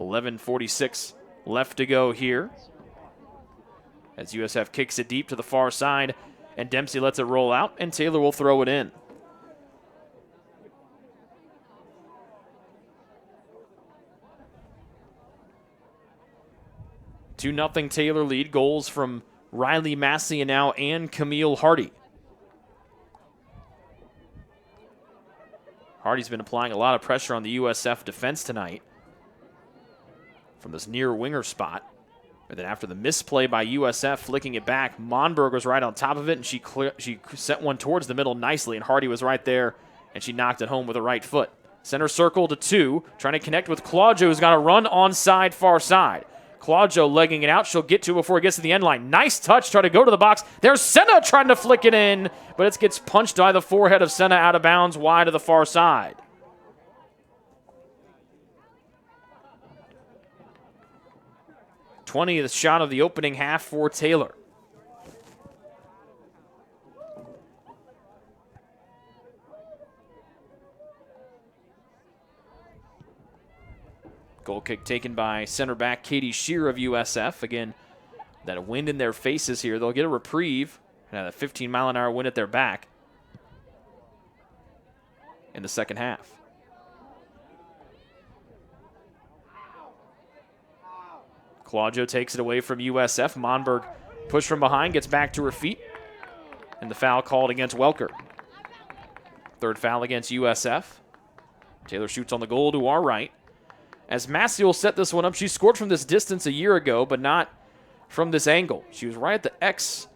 .46 left to go here as USF kicks it deep to the far side, and Dempsey lets it roll out, and Taylor will throw it in. Two 2-0 Taylor lead. Goals from Riley Massey and now Ann Camille Hardy. Hardy's been applying a lot of pressure on the USF defense tonight from this near winger spot. And then after the misplay by USF, flicking it back, Monberg was right on top of it, and she sent one towards the middle nicely, and Hardy was right there, and she knocked it home with her right foot. Center circle to 2, trying to connect with Claudio, who's got a run onside, far side. Claudio legging it out. She'll get to it before it gets to the end line. Nice touch, try to go to the box. There's Senna trying to flick it in, but it gets punched by the forehead of Senna out of bounds, wide to the far side. 20th shot of the opening half for Taylor. Goal kick taken by center back Katie Shear of USF. Again, that wind in their faces here. They'll get a reprieve and have a 15-mile-an-hour wind at their back in the second half. Claudio takes it away from USF. Monberg pushed from behind, gets back to her feet, and the foul called against Welker. Third foul against USF. Taylor shoots on the goal to our right. As Massey will set this one up, she scored from this distance a year ago, but not from this angle. She was right at the X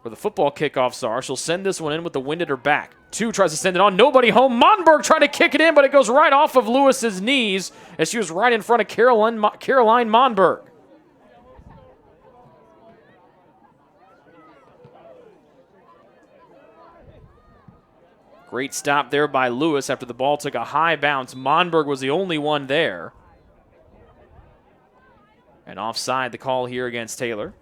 where the football kickoffs are. She'll send this one in with the wind at her back. 2 tries to send it on. Nobody home. Monberg trying to kick it in, but it goes right off of Lewis's knees as she was right in front of Caroline Monberg. Great stop there by Lewis after the ball took a high bounce. Monberg was the only one there. And offside the call here against Taylor.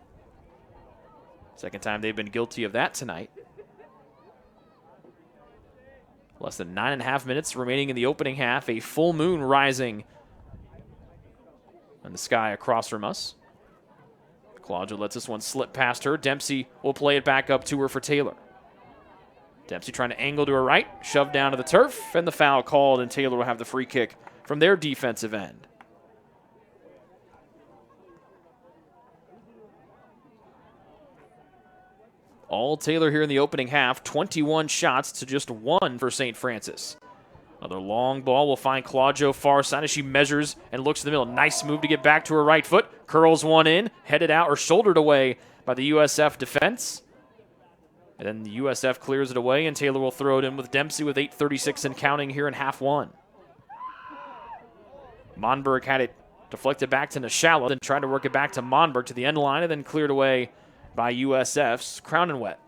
Second time they've been guilty of that tonight. Less than 9.5 minutes remaining in the opening half. A full moon rising in the sky across from us. Claudia lets this one slip past her. Dempsey will play it back up to her for Taylor. Dempsey trying to angle to her right, shoved down to the turf, and the foul called, and Taylor will have the free kick from their defensive end. All Taylor here in the opening half, 21 shots to just 1 for St. Francis. Another long ball will find Claudio far side as she measures and looks to the middle. Nice move to get back to her right foot. Curls one in, headed out or shouldered away by the USF defense. And then the USF clears it away, and Taylor will throw it in with Dempsey with 8:36 and counting here in half one. Monberg had it deflected back to Nashala, then tried to work it back to Monberg to the end line, and then cleared away by USF's Crown and Wet.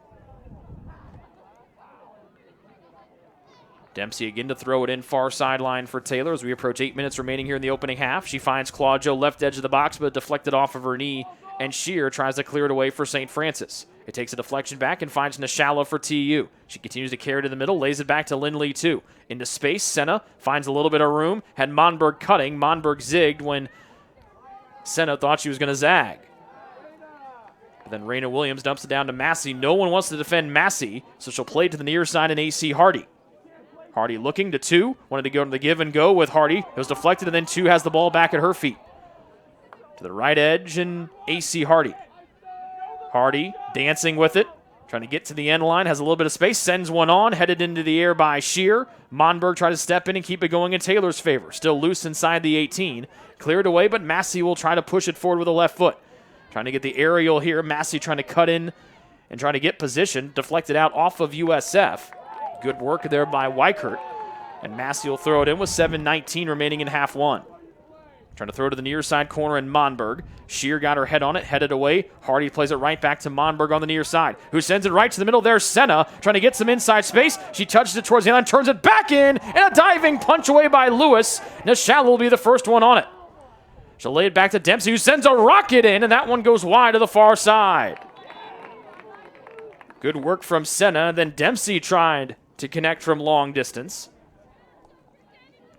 Dempsey again to throw it in far sideline for Taylor as we approach 8 minutes remaining here in the opening half. She finds Claudio left edge of the box, but deflected off of her knee, and Shear tries to clear it away for St. Francis. It takes a deflection back and finds Nashala for TU. She continues to carry to the middle, lays it back to Lindley too. Into space, Senna finds a little bit of room, had Monberg cutting. Monberg zigged when Senna thought she was going to zag. But then Raina Williams dumps it down to Massey. No one wants to defend Massey, so she'll play to the near side and AC Hardy. Hardy looking to two, wanted to go to the give and go with Hardy. It was deflected, and then two has the ball back at her feet. To the right edge and AC Hardy. Hardy dancing with it, trying to get to the end line, has a little bit of space, sends one on, headed into the air by Shear. Monberg tried to step in and keep it going in Taylor's favor. Still loose inside the 18. Cleared away, but Massey will try to push it forward with a left foot. Trying to get the aerial here. Massey trying to cut in and trying to get position. Deflected out off of USF. Good work there by Weichert. And Massey will throw it in with 7:19 remaining in half one. Trying to throw to the near side corner in Monberg. Shear got her head on it, headed away. Hardy plays it right back to Monberg on the near side, who sends it right to the middle. There's Senna trying to get some inside space. She touches it towards the line, turns it back in, and a diving punch away by Lewis. Nashala will be the first one on it. She'll lay it back to Dempsey, who sends a rocket in, and that one goes wide to the far side. Good work from Senna. Then Dempsey tried to connect from long distance.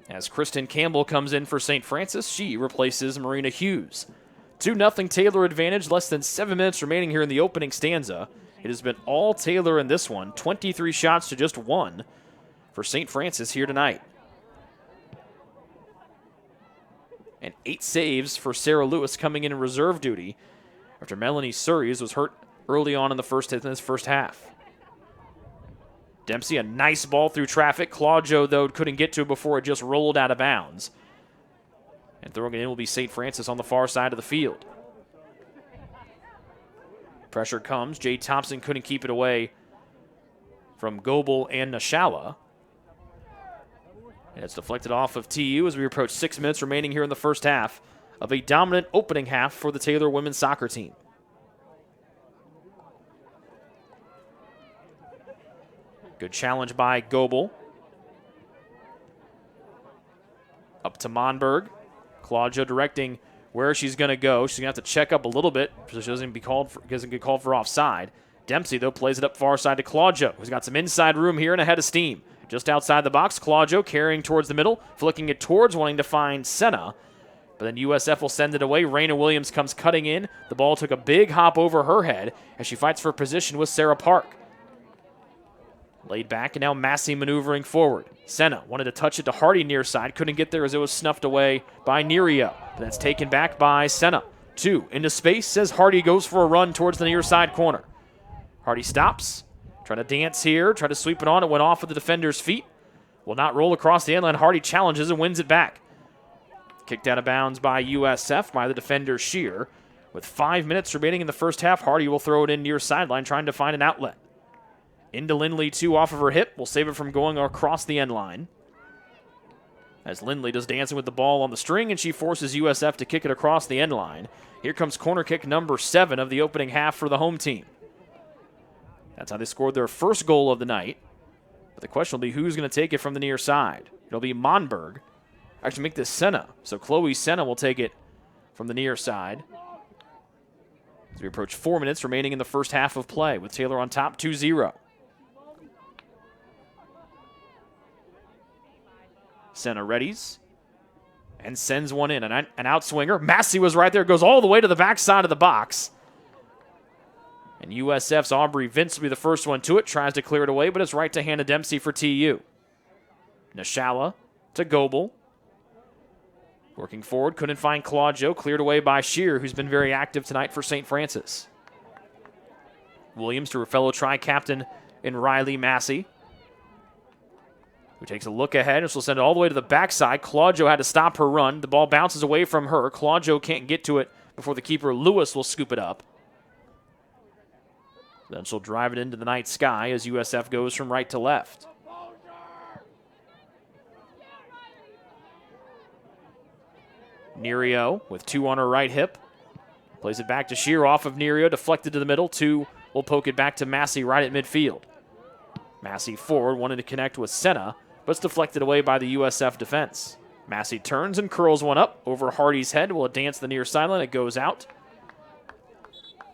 As Kristen Campbell comes in for St. Francis, she replaces Marina Hughes. 2-0 Taylor advantage, less than 7 minutes remaining here in the opening stanza. It has been all Taylor in this one, 23 shots to just 1 for St. Francis here tonight. And 8 saves for Sarah Lewis coming in reserve duty after Melanie Surries was hurt early on in this first half. Dempsey, a nice ball through traffic. Claudio, though, couldn't get to it before it just rolled out of bounds. And throwing it in will be St. Francis on the far side of the field. Pressure comes. Jay Thompson couldn't keep it away from Goebel and Nashala. And it's deflected off of TU as we approach 6 minutes remaining here in the first half of a dominant opening half for the Taylor women's soccer team. Good challenge by Goebel. Up to Monberg. Claudio directing where she's going to go. She's going to have to check up a little bit so she doesn't get called for offside. Dempsey, though, plays it up far side to Claudio, who's got some inside room here and ahead of steam. Just outside the box, Claudio carrying towards the middle, flicking it towards, wanting to find Senna. But then USF will send it away. Raina Williams comes cutting in. The ball took a big hop over her head as she fights for position with Sarah Park. Laid back, and now Massey maneuvering forward. Senna wanted to touch it to Hardy near side. Couldn't get there as it was snuffed away by Nerio. But that's taken back by Senna. 2 into space as Hardy goes for a run towards the near side corner. Hardy stops. Trying to dance here. Tried to sweep it on. It went off of the defender's feet. Will not roll across the end line. Hardy challenges and wins it back. Kicked out of bounds by USF by the defender Shear. With 5 minutes remaining in the first half, Hardy will throw it in near sideline trying to find an outlet. Into Lindley, 2 off of her hip. Will save it from going across the end line. As Lindley does dancing with the ball on the string, and she forces USF to kick it across the end line. Here comes corner kick number 7 of the opening half for the home team. That's how they scored their first goal of the night. But the question will be who's going to take it from the near side. It'll be Monberg. Actually, make this Senna. So Chloe Senna will take it from the near side. As we approach 4 minutes remaining in the first half of play with Taylor on top 2-0. Senna readies. and sends one in. An outswinger. Massey was right there. Goes all the way to the backside of the box. And USF's Aubrey Vince will be the first one to it. Tries to clear it away, but it's right to Hannah Dempsey for TU. Nashala to Goebel. Working forward, couldn't find Claudio. Cleared away by Shear, who's been very active tonight for St. Francis. Williams to her fellow tri-captain in Riley Massey, who takes a look ahead and she'll send it all the way to the backside. Claudio had to stop her run. The ball bounces away from her. Claudio can't get to it before the keeper, Lewis, will scoop it up. Then she'll drive it into the night sky as USF goes from right to left. Nerio with 2 on her right hip. Plays it back to Shear off of Nerio, deflected to the middle. 2 will poke it back to Massey right at midfield. Massey forward, wanted to connect with Senna, but it's deflected away by the USF defense. Massey turns and curls one up over Hardy's head. Will advance the near sideline. It goes out.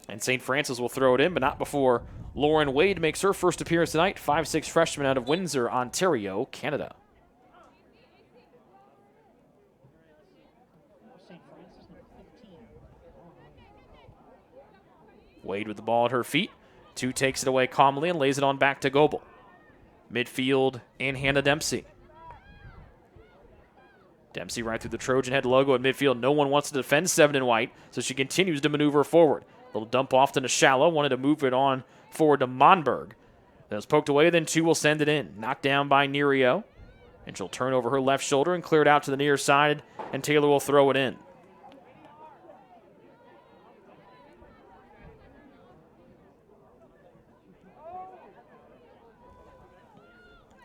And St. Francis will throw it in, but not before Lauren Wade makes her first appearance tonight. 5'6" freshman out of Windsor, Ontario, Canada. Wade with the ball at her feet. 2 takes it away calmly and lays it on back to Goebel. Midfield and Hannah Dempsey. Dempsey right through the Trojan head logo at midfield. No one wants to defend 7 in white, so she continues to maneuver forward. Little dump off to Nashala. Wanted to move it on forward to Monberg. Then it's poked away, then 2 will send it in. Knocked down by Nerio. And she'll turn over her left shoulder and clear it out to the near side, and Taylor will throw it in.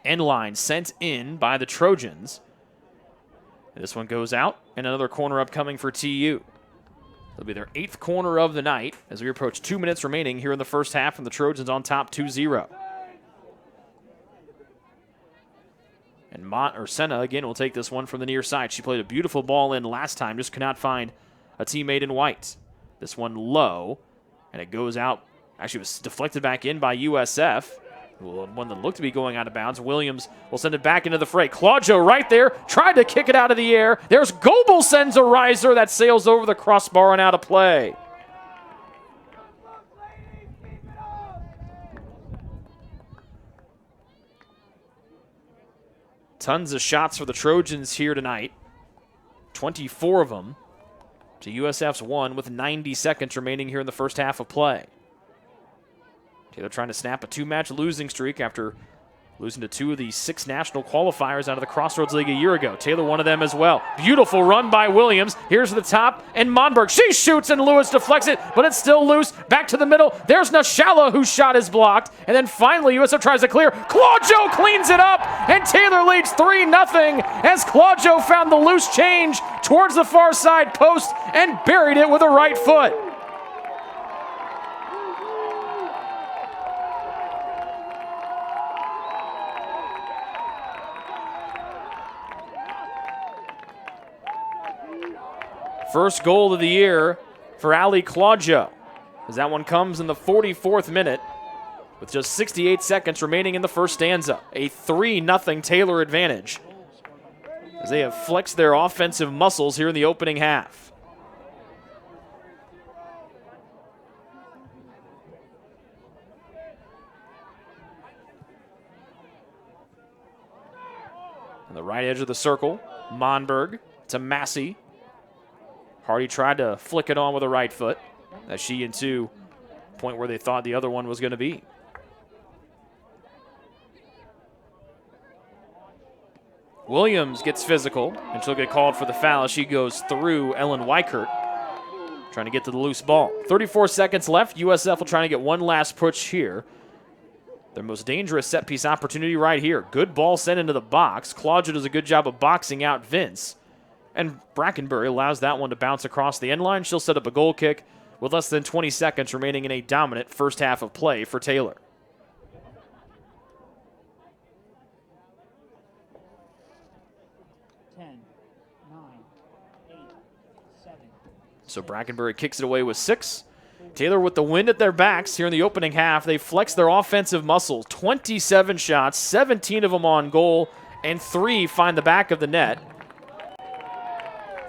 End line sent in by the Trojans. This one goes out, and another corner upcoming for TU. It'll be their 8th corner of the night as we approach 2 minutes remaining here in the first half, and the Trojans on top 2-0. And Senna again will take this one from the near side. She played a beautiful ball in last time, just could not find a teammate in white. This one low, and it goes out. Actually, it was deflected back in by USF. One that looked to be going out of bounds. Williams will send it back into the fray. Claudio right there, tried to kick it out of the air. There's Goebel, sends a riser that sails over the crossbar and out of play. Tons of shots for the Trojans here tonight. 24 of them to USF's 1 with 90 seconds remaining here in the first half of play. Taylor trying to snap a 2-match losing streak after losing to 2 of the 6 national qualifiers out of the Crossroads League a year ago. Taylor one of them as well. Beautiful run by Williams. Here's the top, and Monberg. She shoots, and Lewis deflects it, but it's still loose. Back to the middle. There's Nashala, whose shot is blocked. And then finally, USF tries to clear. Claudio cleans it up, and Taylor leads 3-0 as Claudio found the loose change towards the far side post and buried it with a right foot. First goal of the year for Ali Claudio, as that one comes in the 44th minute with just 68 seconds remaining in the first stanza. A 3-0 Taylor advantage as they have flexed their offensive muscles here in the opening half. On the right edge of the circle, Monberg to Massey. Hardy tried to flick it on with a right foot as she and 2 point where they thought the other one was going to be. Williams gets physical, and she'll get called for the foul. She goes through Ellen Weichert, trying to get to the loose ball. 34 seconds left. USF will try to get one last push here. Their most dangerous set-piece opportunity right here. Good ball sent into the box. Claudio does a good job of boxing out Vince. And Brackenbury allows that one to bounce across the end line. She'll set up a goal kick with less than 20 seconds remaining in a dominant first half of play for Taylor. So Brackenbury kicks it away with 6. Taylor with the wind at their backs here in the opening half. They flex their offensive muscles. 27 shots, 17 of them on goal, and 3 find the back of the net.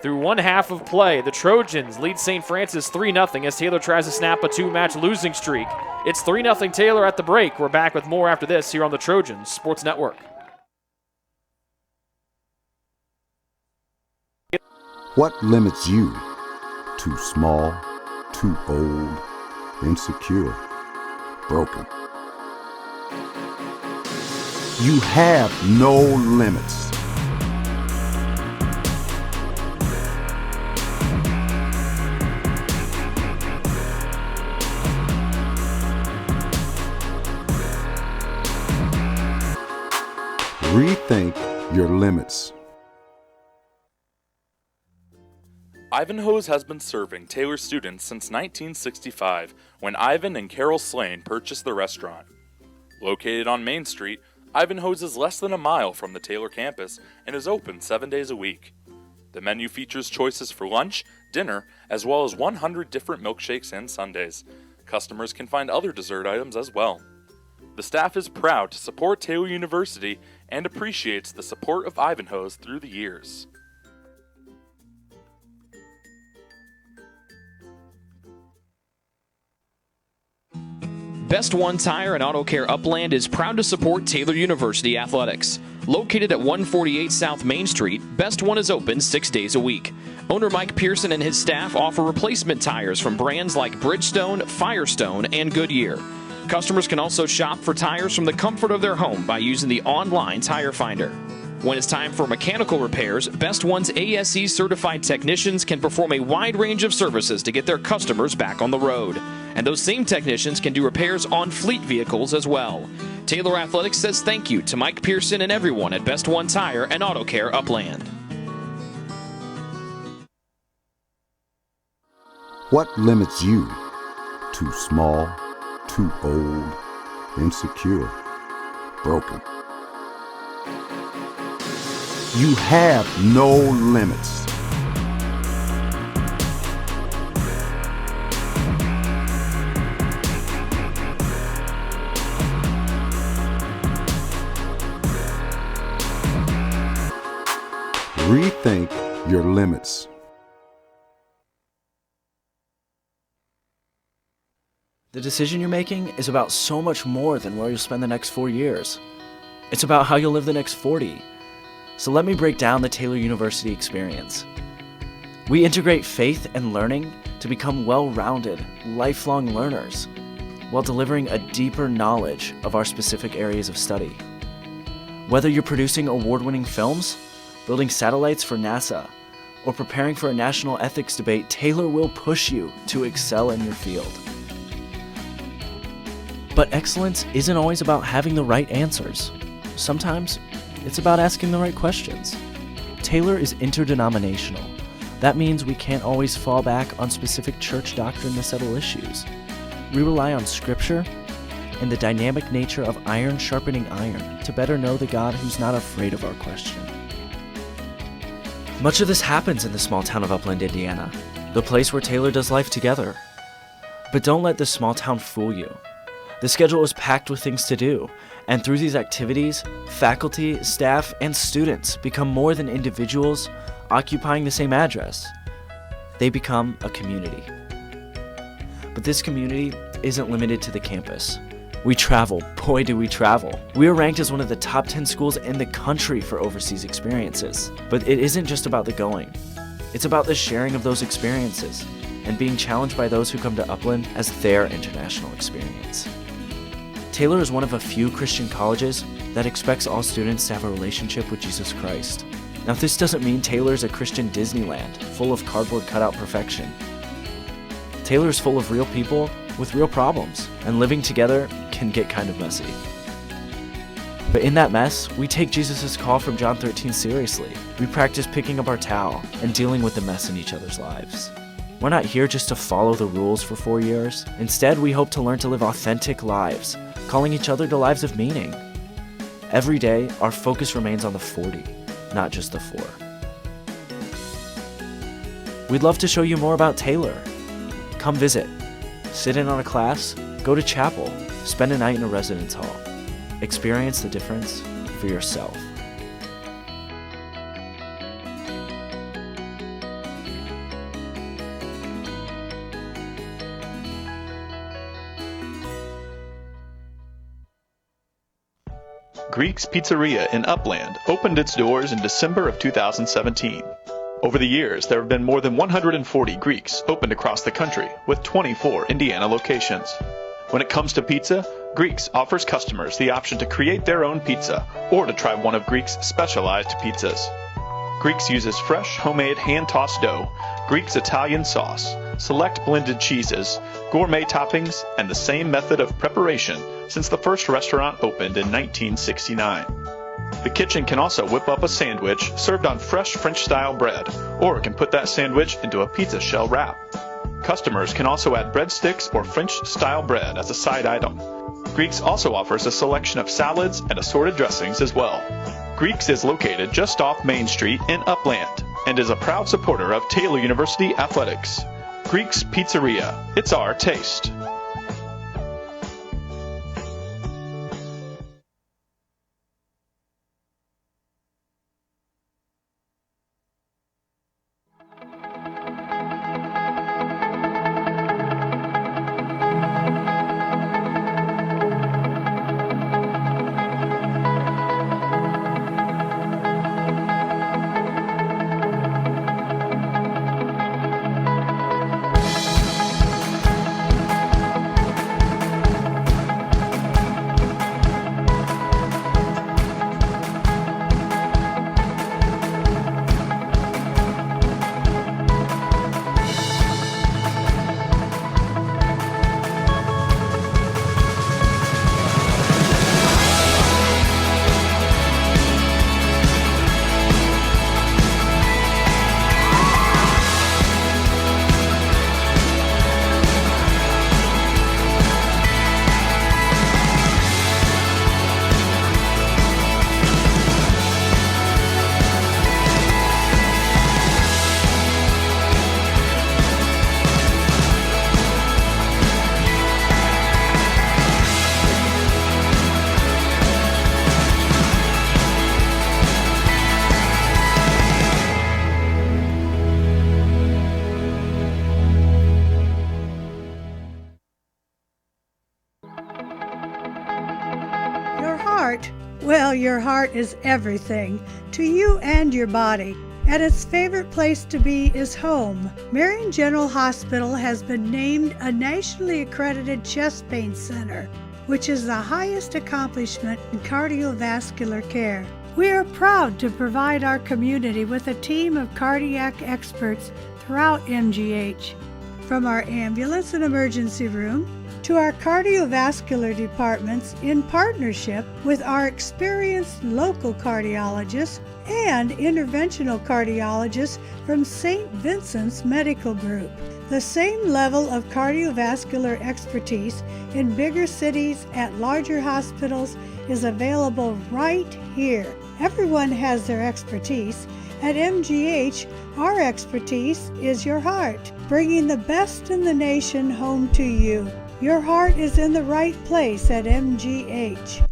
Through one half of play, the Trojans lead St. Francis 3-0 as Taylor tries to snap a two-match losing streak. It's 3-0 Taylor at the break. We're back with more after this here on the Trojans Sports Network. What limits you? Too small, too old, insecure, broken. You have no limits. Rethink your limits. Ivanhoe's has been serving Taylor students since 1965, when Ivan and Carol Slane purchased the restaurant. Located on Main Street, Ivanhoe's is less than a mile from the Taylor campus and is open 7 days a week. The menu features choices for lunch, dinner, as well as 100 different milkshakes and sundaes. Customers can find other dessert items as well. The staff is proud to support Taylor University and appreciates the support of Ivanhoe's through the years. Best One Tire and Auto Care Upland is proud to support Taylor University Athletics. Located at 148 South Main Street, Best One is open 6 days a week. Owner Mike Pearson and his staff offer replacement tires from brands like Bridgestone, Firestone, and Goodyear. Customers can also shop for tires from the comfort of their home by using the online tire finder. When it's time for mechanical repairs, Best One's ASE certified technicians can perform a wide range of services to get their customers back on the road. And those same technicians can do repairs on fleet vehicles as well. Taylor Athletics says thank you to Mike Pearson and everyone at Best One Tire and Auto Care Upland. What limits you? Too small, too old, insecure, broken. You have no limits. Rethink your limits. The decision you're making is about so much more than where you'll spend the next 4 years. It's about how you'll live the next 40. So let me break down the Taylor University experience. We integrate faith and learning to become well-rounded, lifelong learners, while delivering a deeper knowledge of our specific areas of study. Whether you're producing award-winning films, building satellites for NASA, or preparing for a national ethics debate, Taylor will push you to excel in your field. But excellence isn't always about having the right answers. Sometimes it's about asking the right questions. Taylor is interdenominational. That means we can't always fall back on specific church doctrine to settle issues. We rely on scripture and the dynamic nature of iron sharpening iron to better know the God who's not afraid of our question. Much of this happens in the small town of Upland, Indiana, the place where Taylor does life together. But don't let this small town fool you. The schedule is packed with things to do, and through these activities, faculty, staff, and students become more than individuals occupying the same address. They become a community. But this community isn't limited to the campus. We travel. Boy, do we travel. We are ranked as one of the top 10 schools in the country for overseas experiences. But it isn't just about the going. It's about the sharing of those experiences and being challenged by those who come to Upland as their international experience. Taylor is one of a few Christian colleges that expects all students to have a relationship with Jesus Christ. Now, this doesn't mean Taylor is a Christian Disneyland, full of cardboard cutout perfection. Taylor is full of real people with real problems, and living together can get kind of messy. But in that mess, we take Jesus' call from John 13 seriously. We practice picking up our towel and dealing with the mess in each other's lives. We're not here just to follow the rules for 4 years. Instead, we hope to learn to live authentic lives, calling each other to lives of meaning. Every day, our focus remains on the 40, not just the 4. We'd love to show you more about Taylor. Come visit, sit in on a class, go to chapel, spend a night in a residence hall. Experience the difference for yourself. Greek's Pizzeria in Upland opened its doors in December of 2017. Over the years, there have been more than 140 Greeks opened across the country, with 24 Indiana locations. When it comes to pizza, Greeks offers customers the option to create their own pizza or to try one of Greek's specialized pizzas. Greeks uses fresh, homemade, hand-tossed dough, Greek's Italian sauce, select blended cheeses, gourmet toppings, and the same method of preparation since the first restaurant opened in 1969. The kitchen can also whip up a sandwich served on fresh French-style bread, or can put that sandwich into a pizza shell wrap. Customers can also add breadsticks or French-style bread as a side item. Greeks also offers a selection of salads and assorted dressings as well. Greeks is located just off Main Street in Upland and is a proud supporter of Taylor University Athletics. Greek's Pizzeria. It's our taste. Well, your heart is everything to you and your body, and its favorite place to be is home. Marion General Hospital has been named a nationally accredited chest pain center, which is the highest accomplishment in cardiovascular care. We are proud to provide our community with a team of cardiac experts throughout MGH. From our ambulance and emergency room to our cardiovascular departments in partnership with our experienced local cardiologists and interventional cardiologists from St. Vincent's Medical Group. The same level of cardiovascular expertise in bigger cities at larger hospitals is available right here. Everyone has their expertise. At MGH, our expertise is your heart, bringing the best in the nation home to you. Your heart is in the right place at MGH.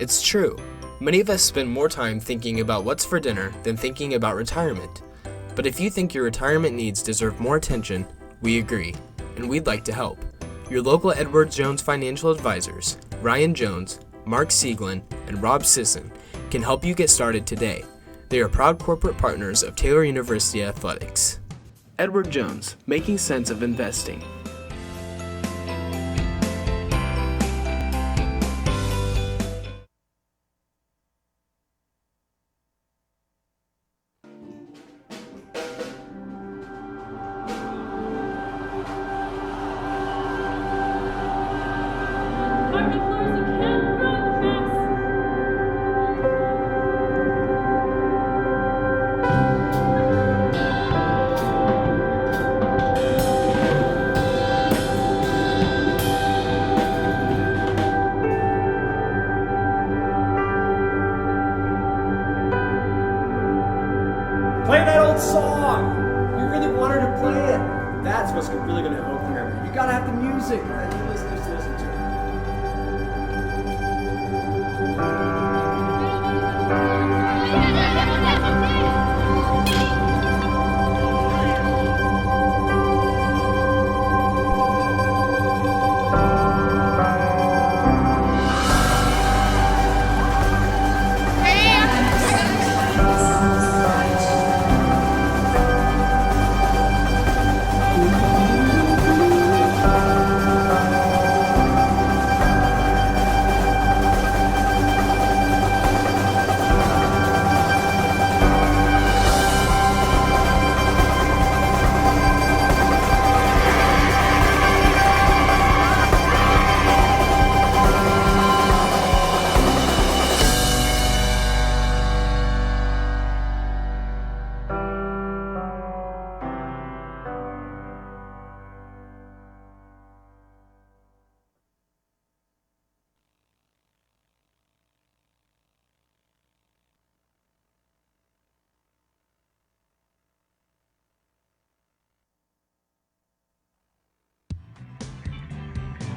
It's true. Many of us spend more time thinking about what's for dinner than thinking about retirement. But if you think your retirement needs deserve more attention, we agree, and we'd like to help. Your local Edward Jones financial advisors, Ryan Jones, Mark Sieglin, and Rob Sisson, can help you get started today. They are proud corporate partners of Taylor University Athletics. Edward Jones, making sense of investing. Play that old song! You really want her to play it. That's what's really going to evoke the memory. You gotta have the music that you listeners to listen to.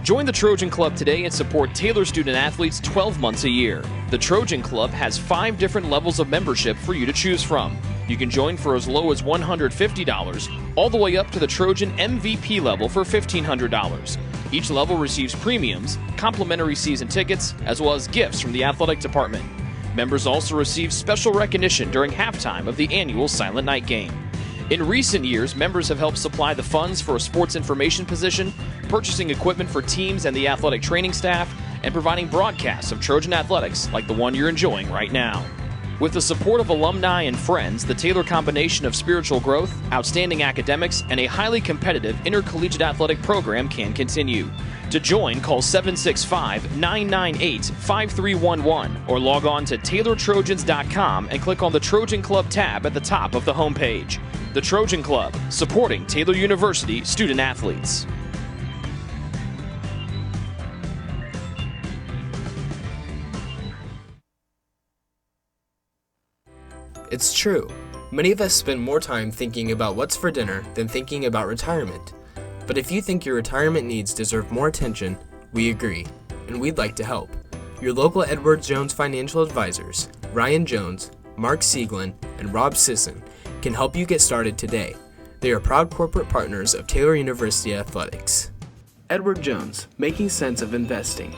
Join the Trojan Club today and support Taylor student athletes 12 months a year. The Trojan Club has 5 different levels of membership for you to choose from. You can join for as low as $150, all the way up to the Trojan MVP level for $1,500. Each level receives premiums, complimentary season tickets, as well as gifts from the athletic department. Members also receive special recognition during halftime of the annual Silent Night game. In recent years, members have helped supply the funds for a sports information position, purchasing equipment for teams and the athletic training staff, and providing broadcasts of Trojan athletics like the one you're enjoying right now. With the support of alumni and friends, the Taylor combination of spiritual growth, outstanding academics, and a highly competitive intercollegiate athletic program can continue. To join, call 765-998-5311 or log on to TaylorTrojans.com and click on the Trojan Club tab at the top of the homepage. The Trojan Club, supporting Taylor University student athletes. It's true. Many of us spend more time thinking about what's for dinner than thinking about retirement. But if you think your retirement needs deserve more attention, we agree, and we'd like to help. Your local Edward Jones financial advisors, Ryan Jones, Mark Sieglin, and Rob Sisson, can help you get started today. They are proud corporate partners of Taylor University Athletics. Edward Jones, making sense of investing.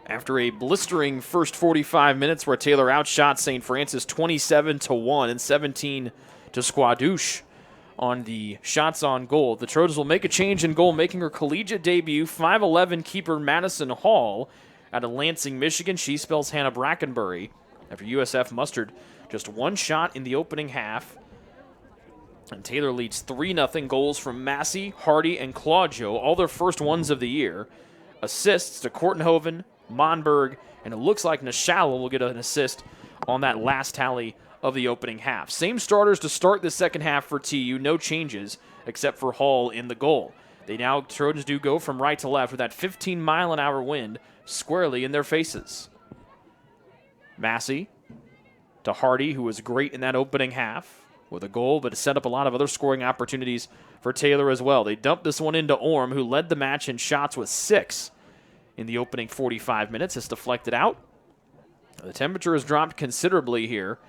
After a blistering first 45 minutes where Taylor outshot St. Francis 27-1 and 17 to Squadouche on the shots on goal, the Trojans will make a change in goal, making her collegiate debut, 5'11" keeper Madison Hall out of Lansing, Michigan. She spells Hannah Brackenbury after USF mustered just one shot in the opening half. And Taylor leads 3-0. Goals from Massey, Hardy, and Claudio, all their first ones of the year. Assists to Kortenhoven, Monberg, and it looks like Nishala will get an assist on that last tally of the opening half. Same starters to start the second half for TU, no changes except for Hall in the goal. Trojans do go from right to left with that 15-mile-an-hour wind squarely in their faces. Massey to Hardy, who was great in that opening half with a goal, but set up a lot of other scoring opportunities for Taylor as well. They dumped this one into Orm, who led the match in shots with 6 in the opening 45 minutes. It's deflected out. The temperature has dropped considerably here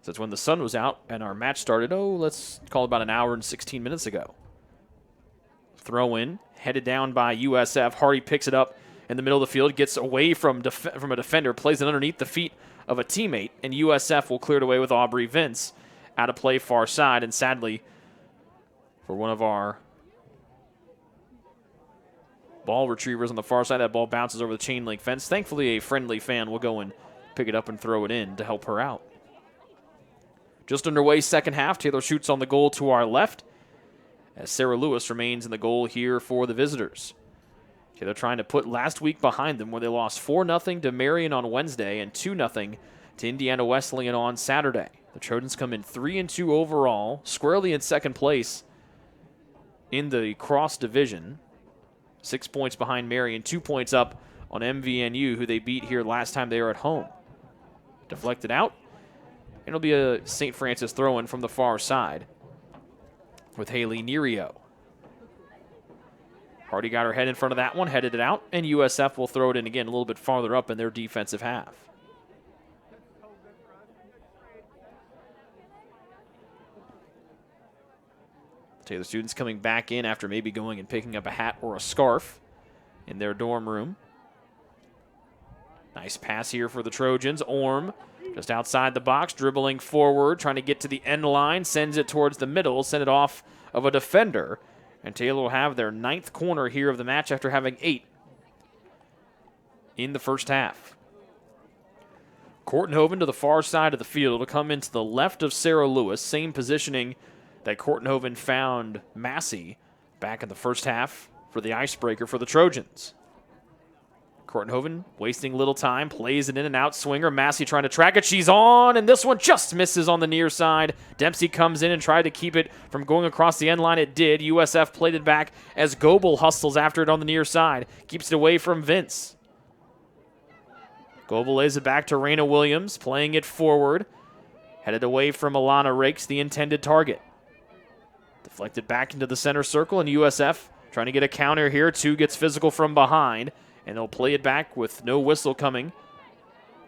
since when the sun was out and our match started, let's call it about an hour and 16 minutes ago. Throw in, headed down by USF. Hardy picks it up in the middle of the field, gets away from a defender, plays it underneath the feet of a teammate, and USF will clear it away with Aubrey Vince out of play far side. And sadly, for one of our ball retrievers on the far side, that ball bounces over the chain link fence. Thankfully, a friendly fan will go and pick it up and throw it in to help her out. Just underway second half. Taylor shoots on the goal to our left as Sarah Lewis remains in the goal here for the visitors. Taylor trying to put last week behind them where they lost 4-0 to Marion on Wednesday and 2-0 to Indiana Wesleyan on Saturday. The Trojans come in 3-2 overall, squarely in second place in the cross division. 6 points behind Marion, 2 points up on MVNU, who they beat here last time they were at home. Deflected out. And it'll be a St. Francis throw-in from the far side with Haley Nerio. Hardy got her head in front of that one, headed it out, and USF will throw it in again a little bit farther up in their defensive half. Taylor students coming back in after maybe going and picking up a hat or a scarf in their dorm room. Nice pass here for the Trojans. Orm just outside the box, dribbling forward, trying to get to the end line, sends it towards the middle, send it off of a defender. And Taylor will have their 9th corner here of the match after having 8 in the first half. Kortenhoven to the far side of the field. It'll come into the left of Sarah Lewis, same positioning that Kortenhoven found Massey back in the first half for the icebreaker for the Trojans. Kortenhoven wasting little time, plays it in and out, swinger. Massey trying to track it. She's on, and this one just misses on the near side. Dempsey comes in and tried to keep it from going across the end line. It did. USF played it back as Goebel hustles after it on the near side. Keeps it away from Vince. Goebel lays it back to Raina Williams, playing it forward. Headed away from Alana Rakes, the intended target. Deflected back into the center circle, and USF trying to get a counter here. 2 gets physical from behind. And they'll play it back with no whistle coming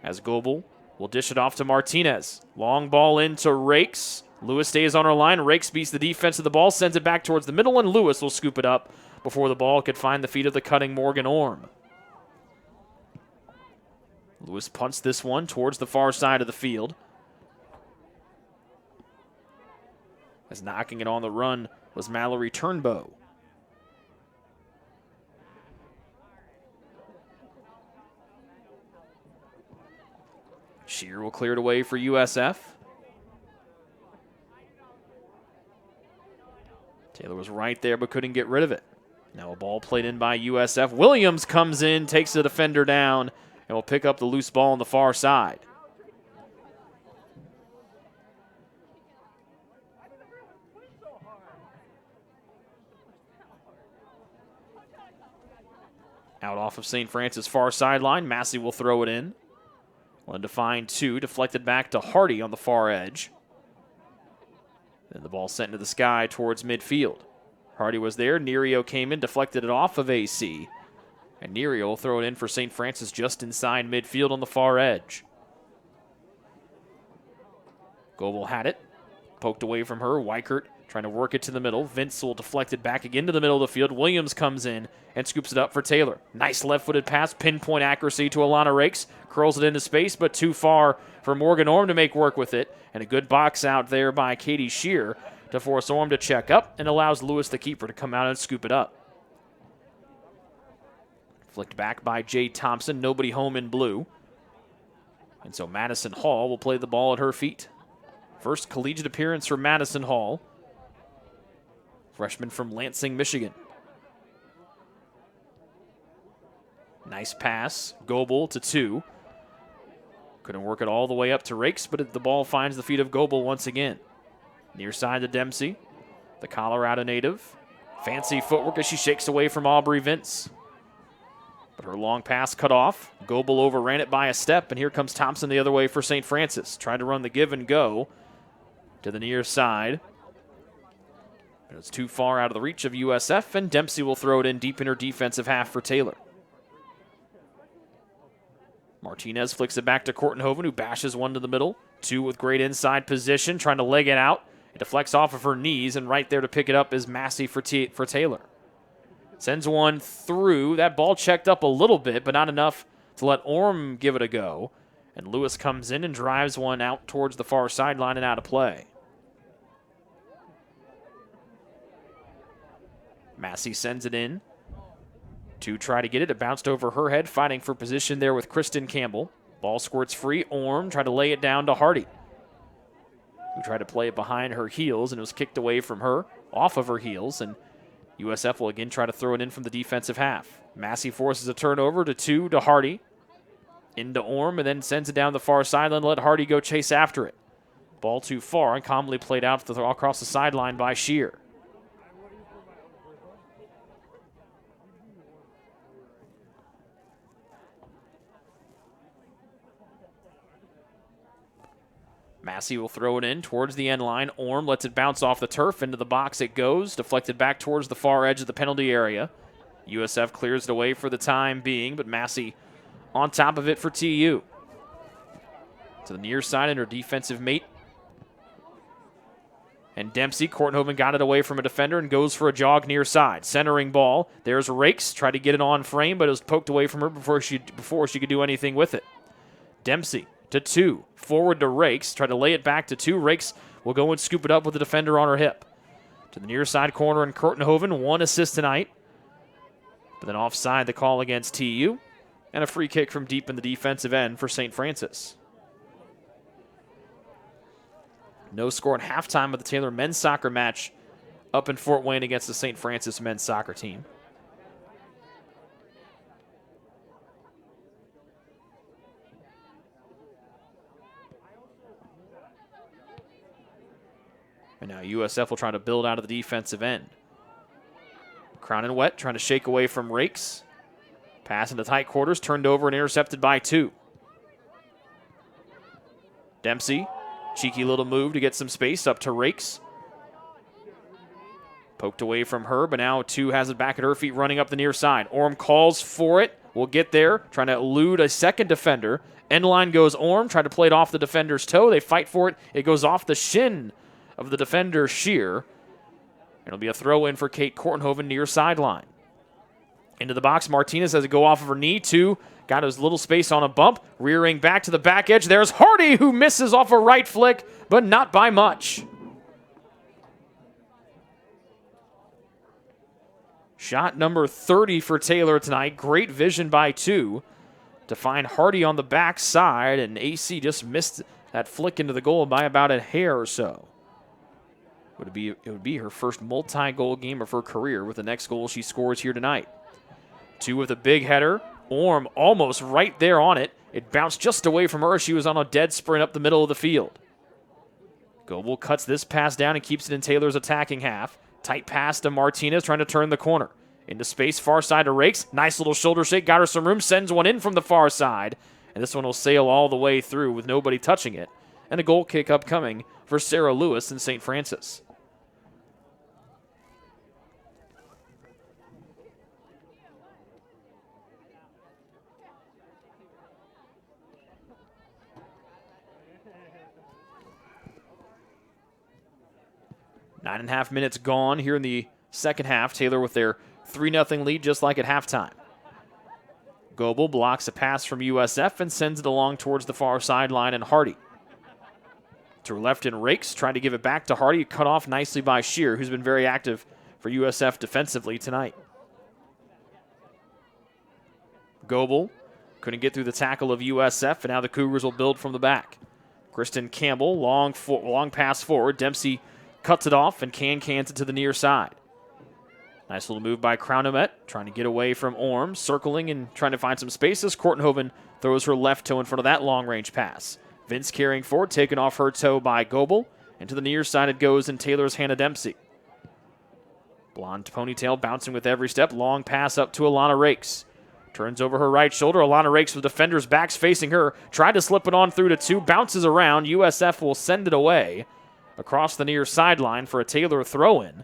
as Goebel will dish it off to Martinez. Long ball into Rakes. Lewis stays on her line. Rakes beats the defense of the ball, sends it back towards the middle, and Lewis will scoop it up before the ball could find the feet of the cutting Morgan Orm. Lewis punts this one towards the far side of the field. As knocking it on the run was Mallory Turnbow. Shear will clear it away for USF. Taylor was right there but couldn't get rid of it. Now a ball played in by USF. Williams comes in, takes the defender down, and will pick up the loose ball on the far side. Out off of St. Francis' far sideline, Massey will throw it in. One to find 2, deflected back to Hardy on the far edge. Then the ball sent into the sky towards midfield. Hardy was there, Nerio came in, deflected it off of AC. And Nerio will throw it in for St. Francis just inside midfield on the far edge. Goebel had it, poked away from her. Weichert trying to work it to the middle. Vince will deflect it back again to the middle of the field. Williams comes in and scoops it up for Taylor. Nice left-footed pass, pinpoint accuracy to Alana Rakes. Curls it into space, but too far for Morgan Orm to make work with it. And a good box out there by Katie Shear to force Orm to check up and allows Lewis, the keeper, to come out and scoop it up. Flicked back by Jay Thompson. Nobody home in blue. And so Madison Hall will play the ball at her feet. First collegiate appearance for Madison Hall. Freshman from Lansing, Michigan. Nice pass. Goebel to 2. Couldn't work it all the way up to Rakes, but the ball finds the feet of Goebel once again. Near side to Dempsey, the Colorado native. Fancy footwork as she shakes away from Aubrey Vince. But her long pass cut off. Goebel overran it by a step, and here comes Thompson the other way for St. Francis. Trying to run the give and go to the near side. But it's too far out of the reach of USF, and Dempsey will throw it in deep in her defensive half for Taylor. Martinez flicks it back to Kortenhoven, who bashes one to the middle. 2 with great inside position, trying to leg it out. It deflects off of her knees, and right there to pick it up is Massey for Taylor. Sends one through. That ball checked up a little bit, but not enough to let Orm give it a go. And Lewis comes in and drives one out towards the far sideline and out of play. Massey sends it in to try to get it. It bounced over her head, fighting for position there with Kristen Campbell. Ball squirts free. Orm tried to lay it down to Hardy, who tried to play it behind her heels, and it was kicked away from her, off of her heels, and USF will again try to throw it in from the defensive half. Massey forces a turnover to 2 to Hardy. Into Orm, and then sends it down the far sideline, let Hardy go chase after it. Ball too far, and calmly played out across the sideline by Shear. Massey will throw it in towards the end line. Orm lets it bounce off the turf. Into the box it goes. Deflected back towards the far edge of the penalty area. USF clears it away for the time being, but Massey on top of it for TU. To the near side and her defensive mate. And Dempsey, Kortenhoven got it away from a defender and goes for a jog near side. Centering ball. There's Rakes. Tried to get it on frame, but it was poked away from her before she could do anything with it. Dempsey to 2. Forward to Rakes. Try to lay it back to 2. Rakes will go and scoop it up with the defender on her hip. To the near side corner in Kortenhoven. 1 assist tonight. But then offside the call against TU. And a free kick from deep in the defensive end for St. Francis. No score at halftime of the Taylor men's soccer match up in Fort Wayne against the St. Francis men's soccer team. And now USF will try to build out of the defensive end. Crown and Wet trying to shake away from Rakes. Pass into tight quarters, turned over and intercepted by 2. Dempsey, cheeky little move to get some space up to Rakes. Poked away from her, but now 2 has it back at her feet running up the near side. Orm calls for it. Will get there, trying to elude a second defender. End line goes Orm, trying to play it off the defender's toe. They fight for it. It goes off the shin of the defender, Shear. It'll be a throw in for Kate Kortenhoven near sideline. Into the box, Martinez has it go off of her knee. 2 got his little space on a bump. Rearing back to the back edge. There's Hardy, who misses off a right flick, but not by much. Shot number 30 for Taylor tonight. Great vision by 2 to find Hardy on the backside, and AC just missed that flick into the goal by about a hair or so. It would be her first multi-goal game of her career with the next goal she scores here tonight. 2 with a big header. Orm almost right there on it. It bounced just away from her. She was on a dead sprint up the middle of the field. Goebel cuts this pass down and keeps it in Taylor's attacking half. Tight pass to Martinez trying to turn the corner. Into space, far side to Rakes. Nice little shoulder shake, got her some room, sends one in from the far side. And this one will sail all the way through with nobody touching it. And a goal kick upcoming for Sarah Lewis in St. Francis. 9.5 minutes gone here in the second half. Taylor with their 3-0 lead just like at halftime. Goebel blocks a pass from USF and sends it along towards the far sideline, and Hardy to her left and rakes, trying to give it back to Hardy, cut off nicely by Shear, who's been very active for USF defensively tonight. Goebel couldn't get through the tackle of USF, and now the Cougars will build from the back. Kristen Campbell, long pass forward. Dempsey cuts it off and cans it to the near side. Nice little move by Crownomet, trying to get away from Orm, circling and trying to find some spaces. Kortenhoven throws her left toe in front of that long-range pass. Vince carrying forward, taken off her toe by Goebel. And to the near side it goes in Taylor's Hannah Dempsey. Blonde ponytail bouncing with every step. Long pass up to Alana Rakes. Turns over her right shoulder. Alana Rakes with defenders' backs facing her. Tried to slip it on through to two. Bounces around. USF will send it away across the near sideline for a Taylor throw-in.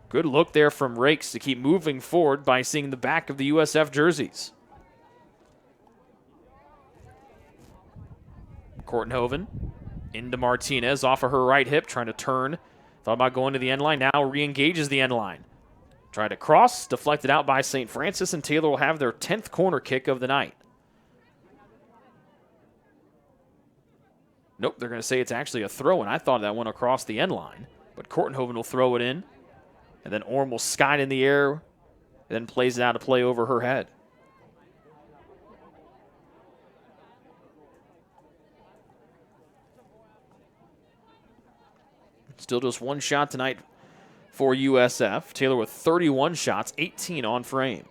Good look there from Rakes to keep moving forward by seeing the back of the USF jerseys. Kortenhoven into Martinez off of her right hip, trying to turn. Thought about going to the end line. Now re-engages the end line. Tried to cross, deflected out by St. Francis, and Taylor will have their 10th corner kick of the night. Nope, they're going to say it's actually a throw, and I thought that went across the end line. But Kortenhoven will throw it in, and then Orm will sky it in the air, and then plays it out to play over her head. Still just one shot tonight for USF. Taylor with 31 shots, 18 on frame.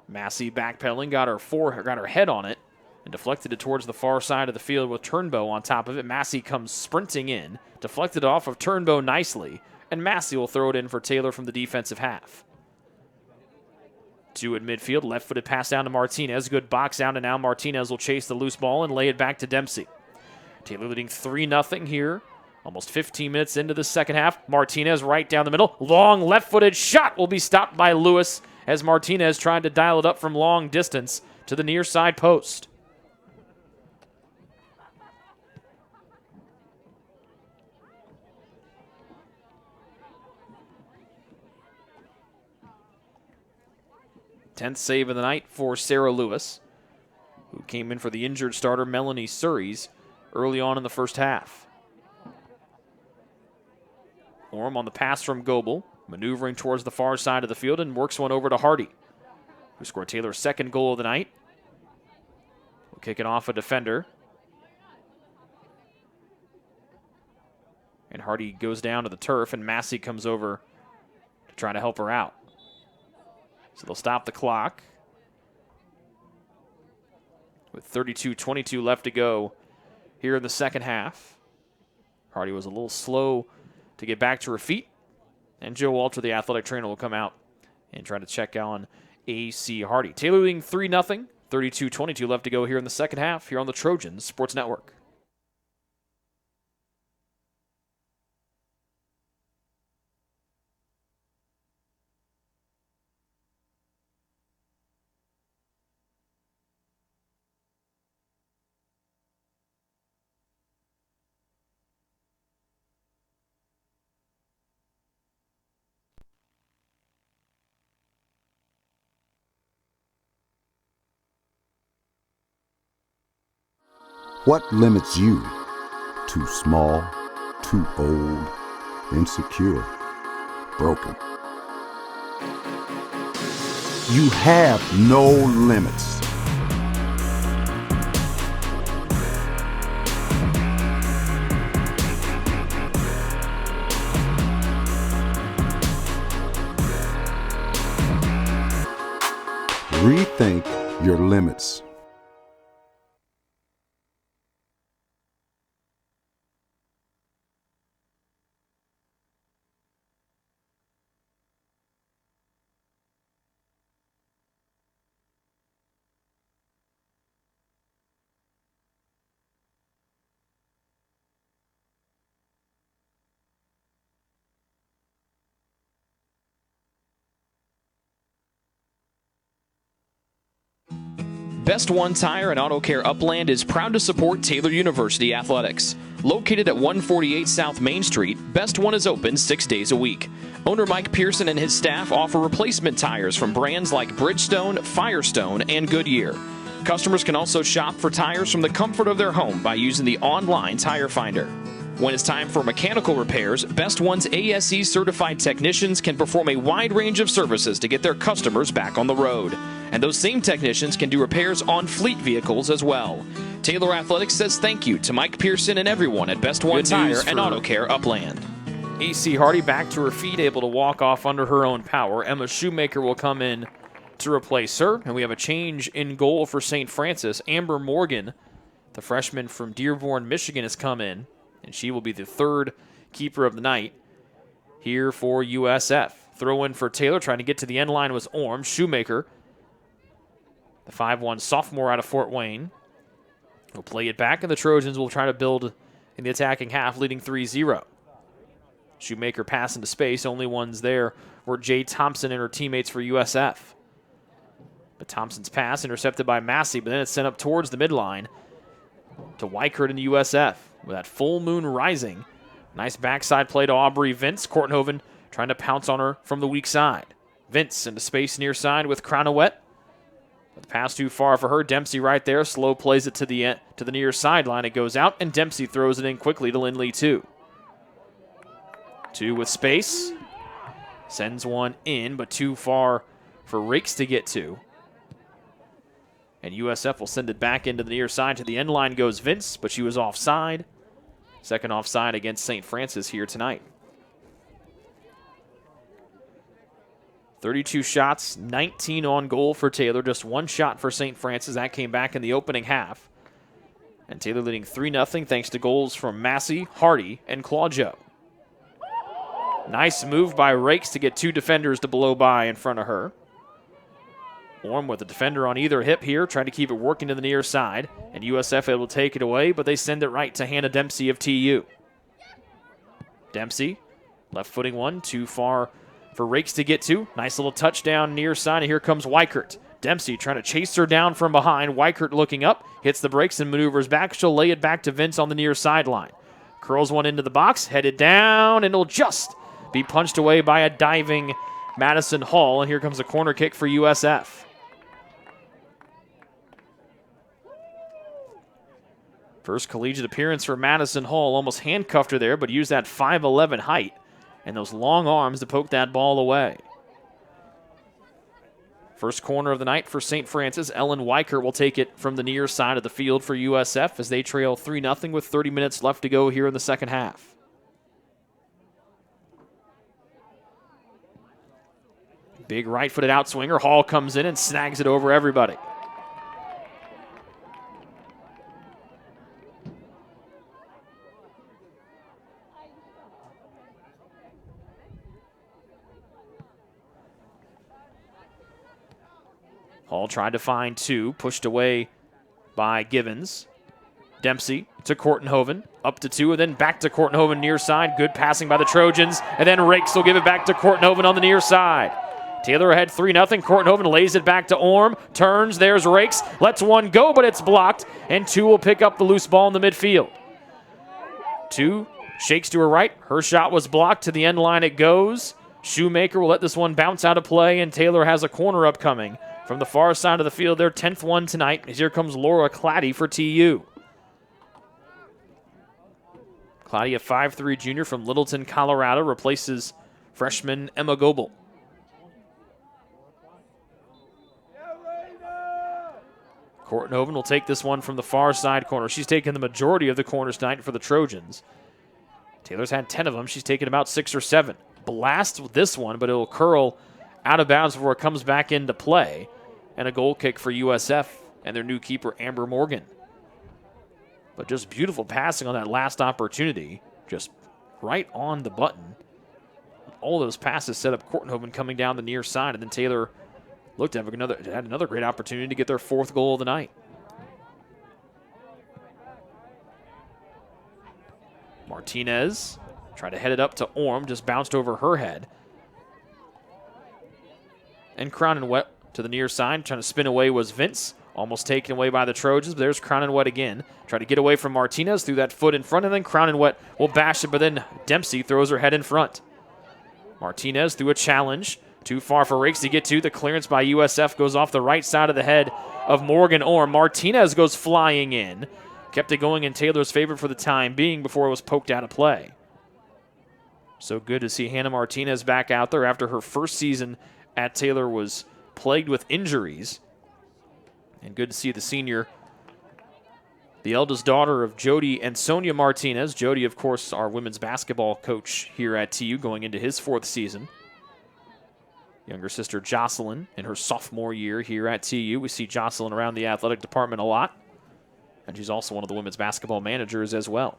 Massey backpedaling, got her head on it, and deflected it towards the far side of the field with Turnbow on top of it. Massey comes sprinting in, deflected off of Turnbow nicely, and Massey will throw it in for Taylor from the defensive half. Two at midfield, left-footed pass down to Martinez. Good box down, and now Martinez will chase the loose ball and lay it back to Dempsey. Taylor leading 3-0 here, almost 15 minutes into the second half. Martinez right down the middle. Long left-footed shot will be stopped by Lewis as Martinez tried to dial it up from long distance to the near side post. Tenth save of the night for Sarah Lewis, who came in for the injured starter Melanie Surries early on in the first half. Orm on the pass from Goebel, maneuvering towards the far side of the field and works one over to Hardy, who scored Taylor's second goal of the night. We'll kick it off a defender. And Hardy goes down to the turf, and Massey comes over to try to help her out. So they'll stop the clock with 32:22 left to go here in the second half. Hardy was a little slow to get back to her feet, and Joe Walter, the athletic trainer, will come out and try to check on AC Hardy. Taylor leading 3-0, 32:22 left to go here in the second half here on the Trojans Sports Network. What limits you? Too small, too old, insecure, broken. You have no limits. Rethink your limits. Best One Tire and Auto Care Upland is proud to support Taylor University Athletics. Located at 148 South Main Street, Best One is open 6 days a week. Owner Mike Pearson and his staff offer replacement tires from brands like Bridgestone, Firestone, and Goodyear. Customers can also shop for tires from the comfort of their home by using the online tire finder. When it's time for mechanical repairs, Best One's ASE certified technicians can perform a wide range of services to get their customers back on the road. And those same technicians can do repairs on fleet vehicles as well. Taylor Athletics says thank you to Mike Pearson and everyone at Best One Tire and Auto Care Upland. AC Hardy back to her feet, able to walk off under her own power. Emma Shoemaker will come in to replace her. And we have a change in goal for St. Francis. Amber Morgan, the freshman from Dearborn, Michigan, has come in. And she will be the third keeper of the night here for USF. Throw in for Taylor, trying to get to the end line was Orm. Shoemaker, the 5'1 sophomore out of Fort Wayne, will play it back, and the Trojans will try to build in the attacking half, leading 3-0. Shoemaker pass into space. Only ones there were Jay Thompson and her teammates for USF. But Thompson's pass intercepted by Massey, but then it's sent up towards the midline to Weichert and USF. With that full moon rising. Nice backside play to Aubrey Vince. Kortenhoven trying to pounce on her from the weak side. Vince into space near side with Cronowet. But the pass too far for her. Dempsey right there. Slow plays it to the near sideline. It goes out, and Dempsey throws it in quickly to Lindley 2. 2 with space. Sends one in, but too far for Rakes to get to. And USF will send it back into the near side. To the end line goes Vince, but she was offside. Second offside against St. Francis here tonight. 32 shots, 19 on goal for Taylor. Just one shot for St. Francis. That came back in the opening half. And Taylor leading 3-0 thanks to goals from Massey, Hardy, and Claudio. Nice move by Rakes to get 2 defenders to blow by in front of her. Orm with a defender on either hip here, trying to keep it working to the near side. And USF able to take it away, but they send it right to Hannah Dempsey of TU. Dempsey, left footing one, too far for Rakes to get to. Nice little touchdown near side, and here comes Weichert. Dempsey trying to chase her down from behind. Weichert looking up, hits the brakes and maneuvers back. She'll lay it back to Vince on the near sideline. Curls one into the box, headed down, and it'll just be punched away by a diving Madison Hall. And here comes a corner kick for USF. First collegiate appearance for Madison Hall. Almost handcuffed her there, but used that 5'11 height and those long arms to poke that ball away. First corner of the night for St. Francis. Ellen Weichert will take it from the near side of the field for USF as they trail 3-0 with 30 minutes left to go here in the second half. Big right-footed outswinger. Hall comes in and snags it over everybody. Hall tried to find 2, pushed away by Givens. Dempsey to Kortenhoven, up to 2, and then back to Kortenhoven near side. Good passing by the Trojans, and then Rakes will give it back to Kortenhoven on the near side. Taylor ahead 3-0. Kortenhoven lays it back to Orm, turns, there's Rakes, lets one go, but it's blocked, and 2 will pick up the loose ball in the midfield. 2 shakes to her right, her shot was blocked, to the end line it goes. Shoemaker will let this one bounce out of play, and Taylor has a corner upcoming. From the far side of the field, their 10th one tonight. Here comes Laura Claddy for TU. Claddy, a 5'3 junior from Littleton, Colorado, replaces freshman Emma Goebel. Kortenhoven will take this one from the far side corner. She's taken the majority of the corners tonight for the Trojans. Taylor's had 10 of them. She's taken about 6 or 7. Blast with this one, but it'll curl out of bounds before it comes back into play. And a goal kick for USF and their new keeper, Amber Morgan. But just beautiful passing on that last opportunity. Just right on the button. All those passes set up Kortenhoven coming down the near side. And then Taylor looked to have another great opportunity to get their 4th goal of the night. Martinez tried to head it up to Orm. Just bounced over her head. And Crown and Wet to the near side, trying to spin away was Vince. Almost taken away by the Trojans, but there's Crown and Wet again. Try to get away from Martinez through that foot in front, and then Crown and Wet will bash it, but then Dempsey throws her head in front. Martinez through a challenge. Too far for Rakes to get to. The clearance by USF goes off the right side of the head of Morgan Orm. Martinez goes flying in. Kept it going in Taylor's favor for the time being before it was poked out of play. So good to see Hannah Martinez back out there after her first season at Taylor was plagued with injuries. And good to see the senior, the eldest daughter of Jody and Sonia Martinez. Jody, of course, our women's basketball coach here at TU going into his 4th season. Younger sister Jocelyn in her sophomore year here at TU. We see Jocelyn around the athletic department a lot. And she's also one of the women's basketball managers as well.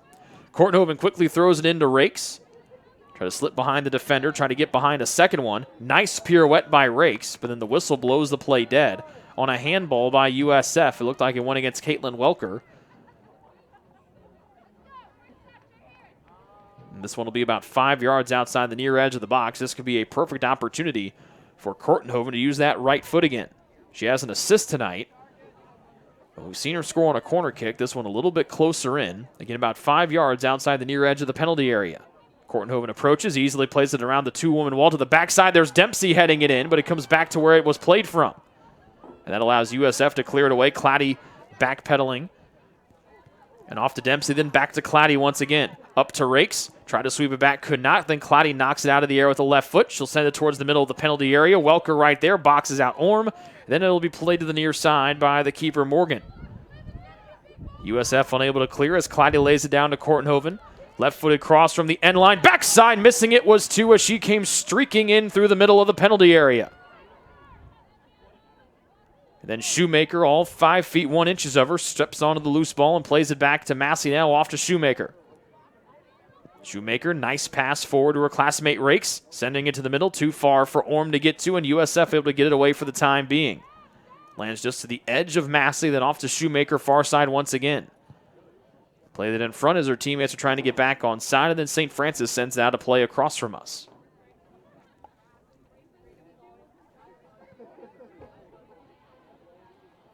Kortenhoven quickly throws it into Rakes. Try to slip behind the defender, try to get behind a second one. Nice pirouette by Rakes, but then the whistle blows the play dead on a handball by USF. It looked like it went against Caitlin Welker. And this one will be about 5 yards outside the near edge of the box. This could be a perfect opportunity for Kortenhoven to use that right foot again. She has an assist tonight. We've seen her score on a corner kick. This one a little bit closer in. Again, about 5 yards outside the near edge of the penalty area. Kortenhoven approaches, easily plays it around the two-woman wall to the backside. There's Dempsey heading it in, but it comes back to where it was played from. And that allows USF to clear it away. Claddy backpedaling. And off to Dempsey, then back to Claddy once again. Up to Rakes. Try to sweep it back, could not. Then Claddy knocks it out of the air with the left foot. She'll send it towards the middle of the penalty area. Welker right there, boxes out Orm. Then it'll be played to the near side by the keeper, Morgan. USF unable to clear as Claddy lays it down to Kortenhoven. Left-footed cross from the end line. Backside, missing it was Tua. She came streaking in through the middle of the penalty area. And then Shoemaker, all 5 feet 1 inch of her, steps onto the loose ball and plays it back to Massey now, off to Shoemaker. Shoemaker, nice pass forward to her classmate Rakes, sending it to the middle, too far for Orm to get to, and USF able to get it away for the time being. Lands just to the edge of Massey, then off to Shoemaker, far side once again. Play that in front as her teammates are trying to get back on side, and then St. Francis sends out a play across from us.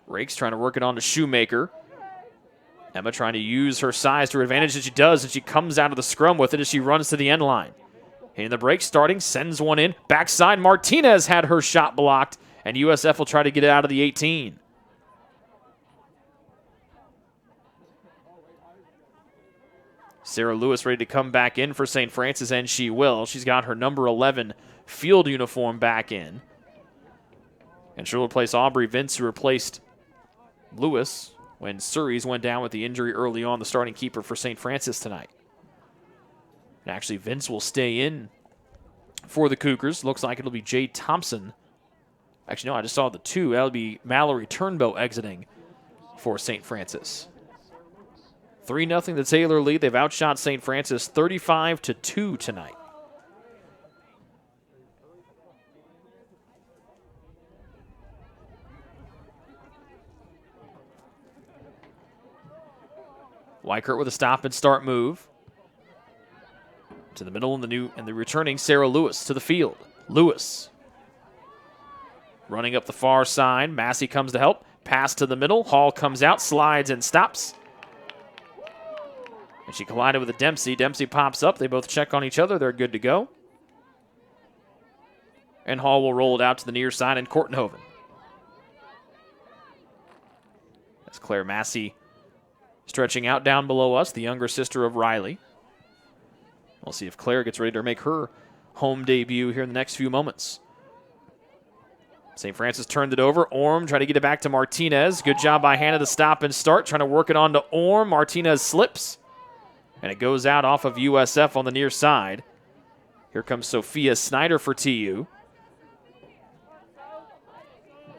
Rakes trying to work it on to Shoemaker. Emma trying to use her size to her advantage, and she does, and she comes out of the scrum with it as she runs to the end line. Hitting the break, starting, sends one in. Backside, Martinez had her shot blocked, and USF will try to get it out of the 18. Sarah Lewis ready to come back in for St. Francis, and she will. She's got her number 11 field uniform back in. And she'll replace Aubrey Vince, who replaced Lewis when Surreys went down with the injury early on, the starting keeper for St. Francis tonight. And actually, Vince will stay in for the Cougars. Looks like it'll be Jade Thompson. Actually, no, I just saw the 2. That'll be Mallory Turnbow exiting for St. Francis. 3-0 the Taylor lead. They've outshot St. Francis 35-2 tonight. Weichert with a stop and start move. To the middle and the returning Sarah Lewis to the field. Lewis running up the far side. Massey comes to help. Pass to the middle. Hall comes out, slides and stops. And she collided with a Dempsey. Dempsey pops up. They both check on each other. They're good to go. And Hall will roll it out to the near side and Kortenhoven. That's Claire Massey stretching out down below us, the younger sister of Riley. We'll see if Claire gets ready to make her home debut here in the next few moments. St. Francis turned it over. Orm trying to get it back to Martinez. Good job by Hannah to stop and start. Trying to work it on to Orm. Martinez slips. And it goes out off of USF on the near side. Here comes Sophia Snyder for TU.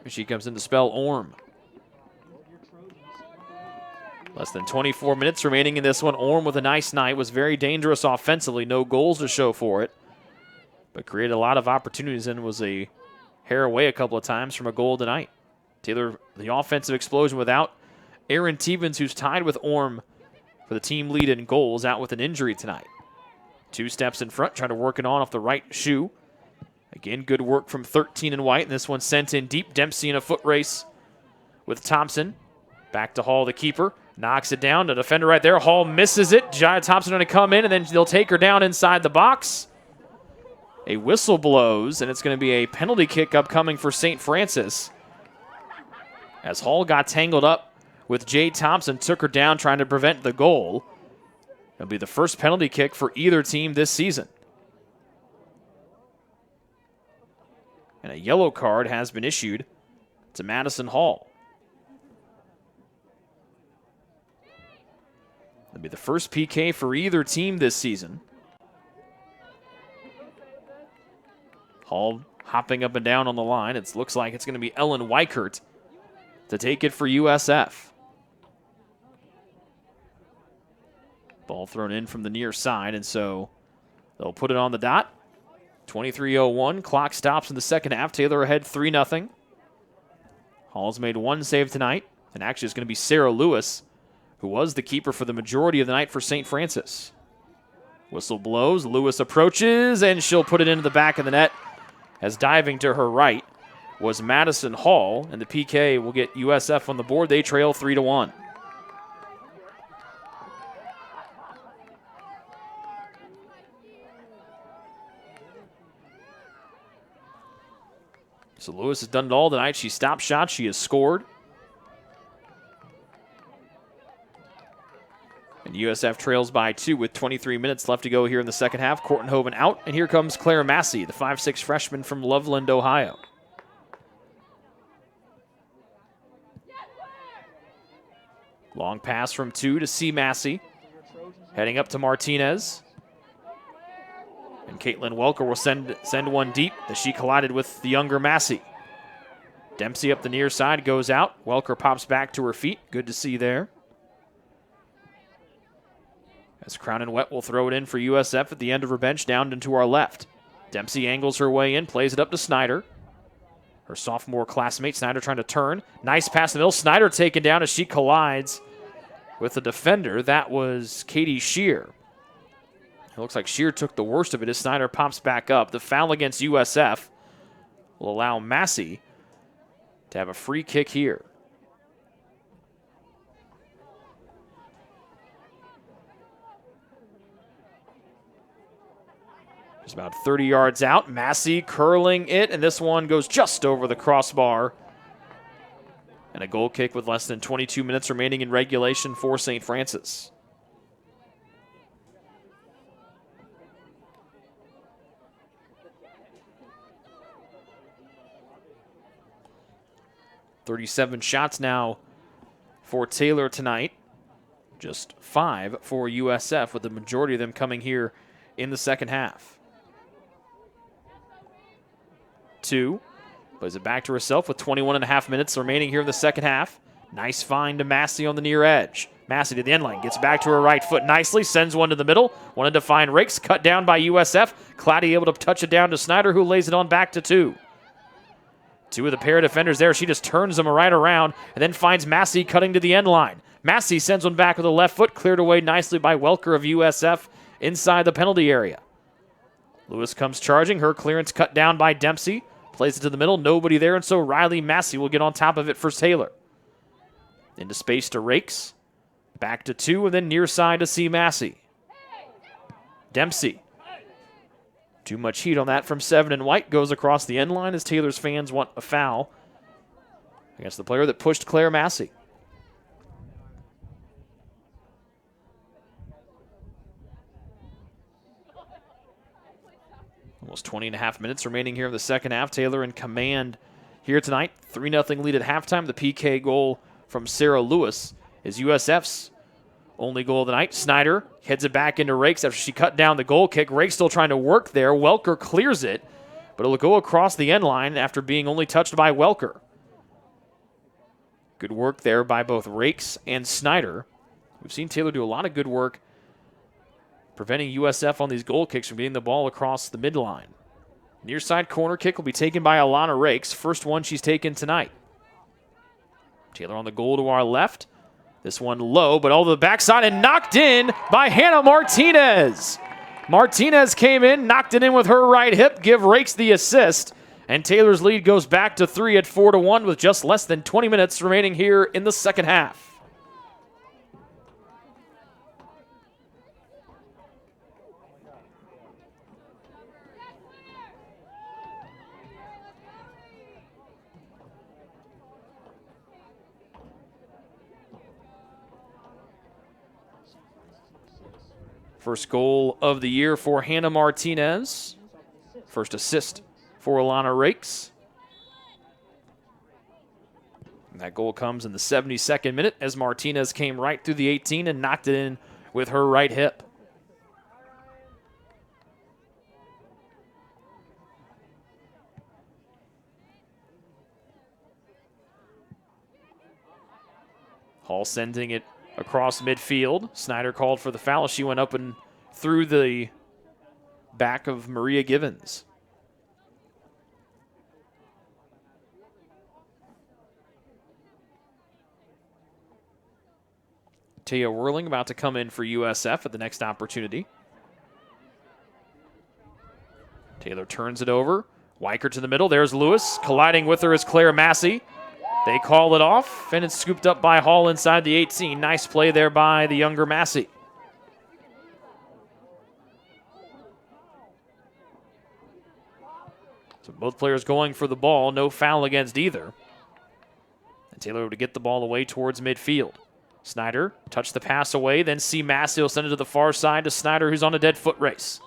She comes in to spell Orm. Less than 24 minutes remaining in this one. Orm with a nice night. Was very dangerous offensively. No goals to show for it. But created a lot of opportunities and was a hair away a couple of times from a goal tonight. Taylor, the offensive explosion without Aaron Tevens, who's tied with Orm for the team lead in goals, out with an injury tonight. 2 steps in front, trying to work it on off the right shoe. Again, good work from 13 and White. And this one sent in deep. Dempsey in a foot race with Thompson. Back to Hall, the keeper. Knocks it down. The defender right there. Hall misses it. Jaya Thompson going to come in, and then they'll take her down inside the box. A whistle blows, and it's going to be a penalty kick upcoming for St. Francis. As Hall got tangled up with Jade Thompson, took her down trying to prevent the goal. It'll be the first penalty kick for either team this season. And a yellow card has been issued to Madison Hall. It'll be the first PK for either team this season. Hall hopping up and down on the line. It looks like it's going to be Ellen Weichert to take it for USF. Ball thrown in from the near side, and so they'll put it on the dot. 23:01, clock stops in the second half. Taylor ahead 3-0. Hall's made one save tonight, and actually it's going to be Sarah Lewis, who was the keeper for the majority of the night for St. Francis. Whistle blows, Lewis approaches, and she'll put it into the back of the net as diving to her right was Madison Hall, and the PK will get USF on the board. They trail 3-1. So Lewis has done it all tonight. She stopped shots. She has scored. And USF trails by 2 with 23 minutes left to go here in the second half. Kortenhoven out, and here comes Claire Massey, the 5'6" freshman from Loveland, Ohio. Long pass from 2 to C. Massey. Heading up to Martinez. And Caitlin Welker will send one deep as she collided with the younger Massey. Dempsey up the near side, goes out. Welker pops back to her feet. Good to see there. As Crown and Wet will throw it in for USF at the end of her bench down into our left. Dempsey angles her way in, plays it up to Snyder. Her sophomore classmate, Snyder trying to turn. Nice pass in the middle. Snyder taken down as she collides with the defender. That was Katie Shear. It looks like Shear took the worst of it as Snyder pops back up. The foul against USF will allow Massey to have a free kick here. Just about 30 yards out. Massey curling it, and this one goes just over the crossbar. And a goal kick with less than 22 minutes remaining in regulation for St. Francis. .37 shots now for Taylor tonight. Just 5 for USF, with the majority of them coming here in the second half. 2. Plays it back to herself with 21.5 minutes remaining here in the second half. Nice find to Massey on the near edge. Massey to the end line, gets back to her right foot nicely, sends one to the middle. Wanted to find Rakes, cut down by USF. Claddy able to touch it down to Snyder, who lays it on back to 2. 2 of the pair of defenders there. She just turns them right around and then finds Massey cutting to the end line. Massey sends one back with the left foot, cleared away nicely by Welker of USF inside the penalty area. Lewis comes charging. Her clearance cut down by Dempsey. Plays it to the middle. Nobody there, and so Riley Massey will get on top of it for Taylor. Into space to Rakes. Back to 2, and then near side to C. Massey. Dempsey. Too much heat on that from 7 and White. Goes across the end line as Taylor's fans want a foul against the player that pushed Claire Massey. Almost 20.5 minutes remaining here in the second half. Taylor in command here tonight. 3-0 lead at halftime. The PK goal from Sarah Lewis is USF's only goal of the night. Snyder heads it back into Rakes after she cut down the goal kick. Rakes still trying to work there. Welker clears it, but it'll go across the end line after being only touched by Welker. Good work there by both Rakes and Snyder. We've seen Taylor do a lot of good work preventing USF on these goal kicks from getting the ball across the midline. Near side corner kick will be taken by Alana Rakes. First one she's taken tonight. Taylor on the goal to our left. This one low, but all to the backside and knocked in by Hannah Martinez. Martinez came in, knocked it in with her right hip, give Rakes the assist, And Taylor's lead goes back to 3 at 4-1 with just less than 20 minutes remaining here in the second half. First goal of the year for Hannah Martinez. First assist for Alana Rakes. And that goal comes in the 72nd minute as Martinez came right through the 18 and knocked it in with her right hip. Hall sending it across midfield. Snyder called for the foul. She went up and through the back of Maria Givens. Taya Whirling about to come in for USF at the next opportunity. Taylor turns it over. Weicker to the middle. There's Lewis. Colliding with her is Claire Massey. They call it off, and it's scooped up by Hall inside the 18. Nice play there by the younger Massey. So both players going for the ball. No foul against either. And Taylor would get the ball away towards midfield. Snyder touched the pass away, then see Massey will send it to the far side to Snyder, who's on a dead foot race.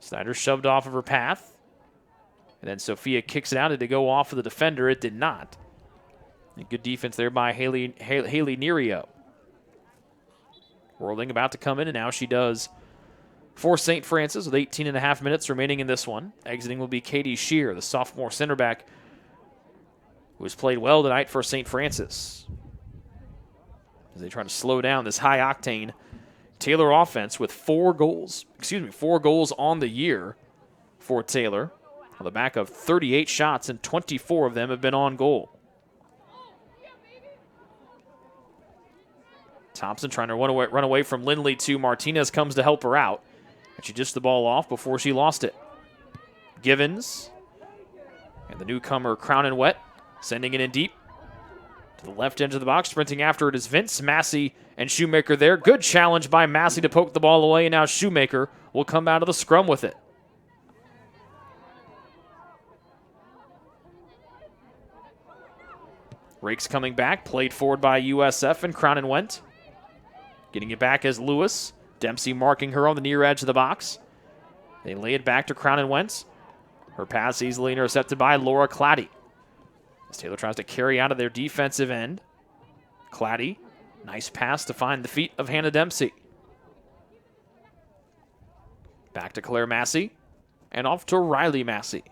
Snyder shoved off of her path. And then Sophia kicks it out. Did it go off of the defender? It did not. And good defense there by Haley Nerio. Whirling about to come in, and now she does for St. Francis with 18.5 minutes remaining in this one. Exiting will be Katie Shear, the sophomore center back, who has played well tonight for St. Francis. As they try to slow down this high-octane Taylor offense with 4 goals on the year for Taylor. On the back of 38 shots, and 24 of them have been on goal. Thompson trying to run away from Lindley to Martinez, comes to help her out. And she just the ball off before she lost it. Givens and the newcomer Crown and Wet sending it in deep. To the left edge of the box, sprinting after it is Vince, Massey, and Shoemaker there. Good challenge by Massey to poke the ball away, and now Shoemaker will come out of the scrum with it. Rakes coming back, played forward by USF, and Crown and Went. Getting it back as Lewis. Dempsey marking her on the near edge of the box. They lay it back to Crown and Wentz. Her pass easily intercepted by Laura Claddy. As Taylor tries to carry out of their defensive end. Claddy, nice pass to find the feet of Hannah Dempsey. Back to Claire Massey, and off to Riley Massey.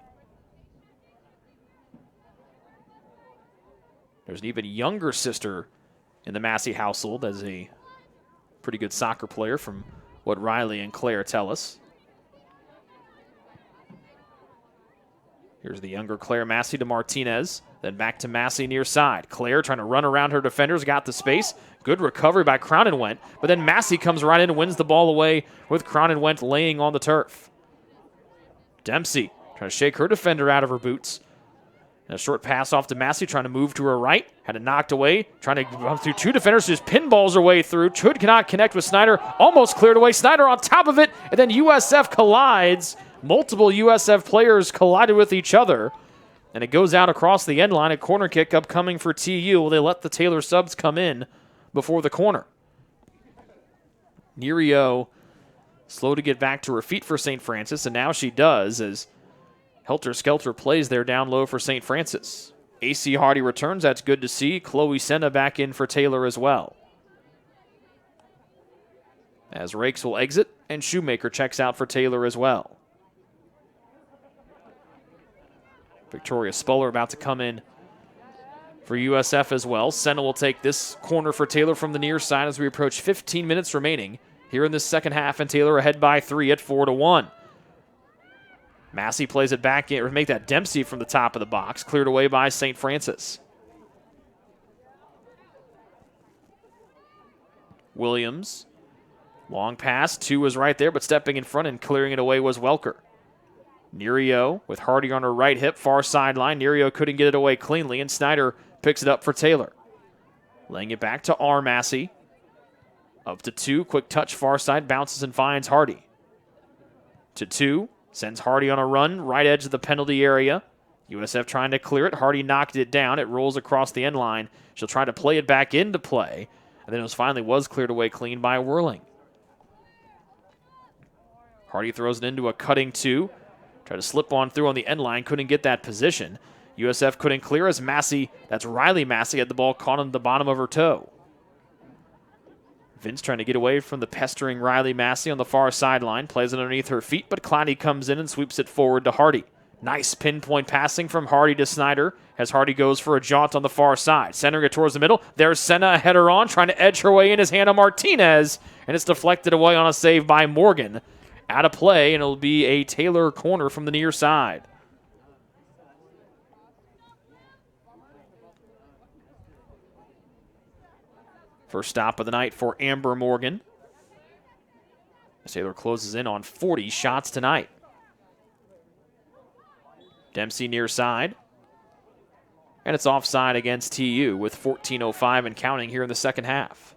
There's an even younger sister in the Massey household as a pretty good soccer player from what Riley and Claire tell us. Here's the younger Claire Massey to Martinez, then back to Massey near side. Claire trying to run around her defenders, got the space. Good recovery by Crown and Went, but then Massey comes right in and wins the ball away with Crown and Went laying on the turf. Dempsey trying to shake her defender out of her boots. And a short pass off to Massey, trying to move to her right. Had it knocked away, trying to run through 2 defenders, just pinballs her way through. Chud cannot connect with Snyder, almost cleared away. Snyder on top of it, and then USF collides. Multiple USF players collided with each other. And it goes out across the end line. A corner kick upcoming for TU. They let the Taylor subs come in before the corner. Nerio slow to get back to her feet for St. Francis, and now she does as Helter Skelter plays there down low for St. Francis. AC Hardy returns. That's good to see. Chloe Senna back in for Taylor as well. As Rakes will exit, and Shoemaker checks out for Taylor as well. Victoria Spuller about to come in for USF as well. Senna will take this corner for Taylor from the near side as we approach 15 minutes remaining here in this second half, and Taylor ahead by 3 at 4-1. Massey plays it back in, or make that Dempsey from the top of the box, cleared away by St. Francis. Williams, long pass, 2 was right there, but stepping in front and clearing it away was Welker. Nerio with Hardy on her right hip, far sideline. Nerio couldn't get it away cleanly, and Snyder picks it up for Taylor. Laying it back to R. Massey. Up to 2, quick touch far side, bounces and finds Hardy. To 2, sends Hardy on a run, right edge of the penalty area. USF trying to clear it. Hardy knocked it down. It rolls across the end line. She'll try to play it back into play, and then it finally was cleared away clean by Whirling. Hardy throws it into a cutting 2. Tried to slip on through on the end line, couldn't get that position. USF couldn't clear as Massey, that's Riley Massey, had the ball caught on the bottom of her toe. Vince trying to get away from the pestering Riley Massey on the far sideline, plays it underneath her feet, but Clowney comes in and sweeps it forward to Hardy. Nice pinpoint passing from Hardy to Snyder as Hardy goes for a jaunt on the far side. Centering it towards the middle. There's Senna, a header on, trying to edge her way in is Hannah Martinez, and it's deflected away on a save by Morgan. Out of play, and it'll be a Taylor corner from the near side. First stop of the night for Amber Morgan. Taylor closes in on 40 shots tonight. Dempsey near side. And it's offside against TU with 14:05 and counting here in the second half.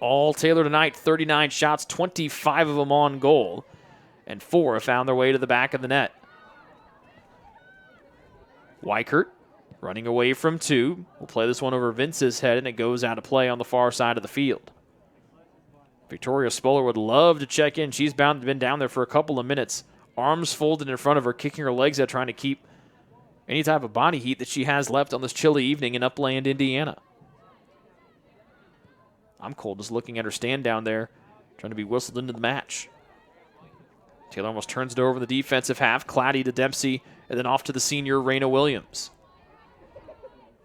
All Taylor tonight, 39 shots, 25 of them on goal, and 4 have found their way to the back of the net. Weichert running away from 2. We'll play this one over Vince's head, and it goes out of play on the far side of the field. Victoria Spoler would love to check in. She's been down there for a couple of minutes, arms folded in front of her, kicking her legs out, trying to keep any type of body heat that she has left on this chilly evening in Upland, Indiana. I'm cold just looking at her stand down there, trying to be whistled into the match. Taylor almost turns it over in the defensive half. Claddy to Dempsey, and then off to the senior, Raina Williams.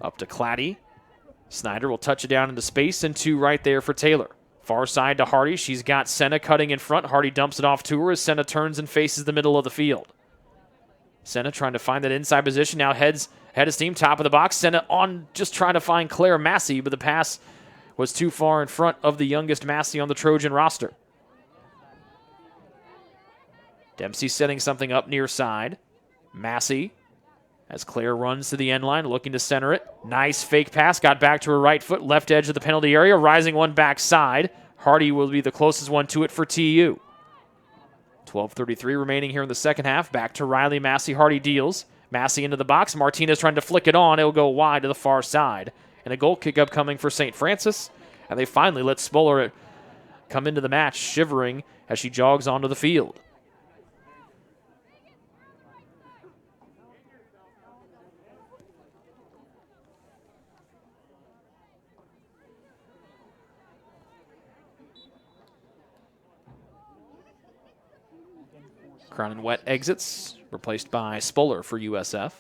Up to Claddy. Snyder will touch it down into space, and 2 right there for Taylor. Far side to Hardy. She's got Senna cutting in front. Hardy dumps it off to her as Senna turns and faces the middle of the field. Senna trying to find that inside position. Now head of steam, top of the box. Senna on just trying to find Claire Massey, but the pass was too far in front of the youngest Massey on the Trojan roster. Dempsey setting something up near side. Massey, as Claire runs to the end line, looking to center it. Nice fake pass, got back to her right foot, left edge of the penalty area, rising one backside. Hardy will be the closest one to it for TU. 12:33 remaining here in the second half. Back to Riley Massey. Hardy deals. Massey into the box. Martinez trying to flick it on. It'll go wide to the far side. And a goal kick upcoming for St. Francis. And they finally let Spoler come into the match, shivering as she jogs onto the field. Crown and Wet exits, replaced by Spoler for USF.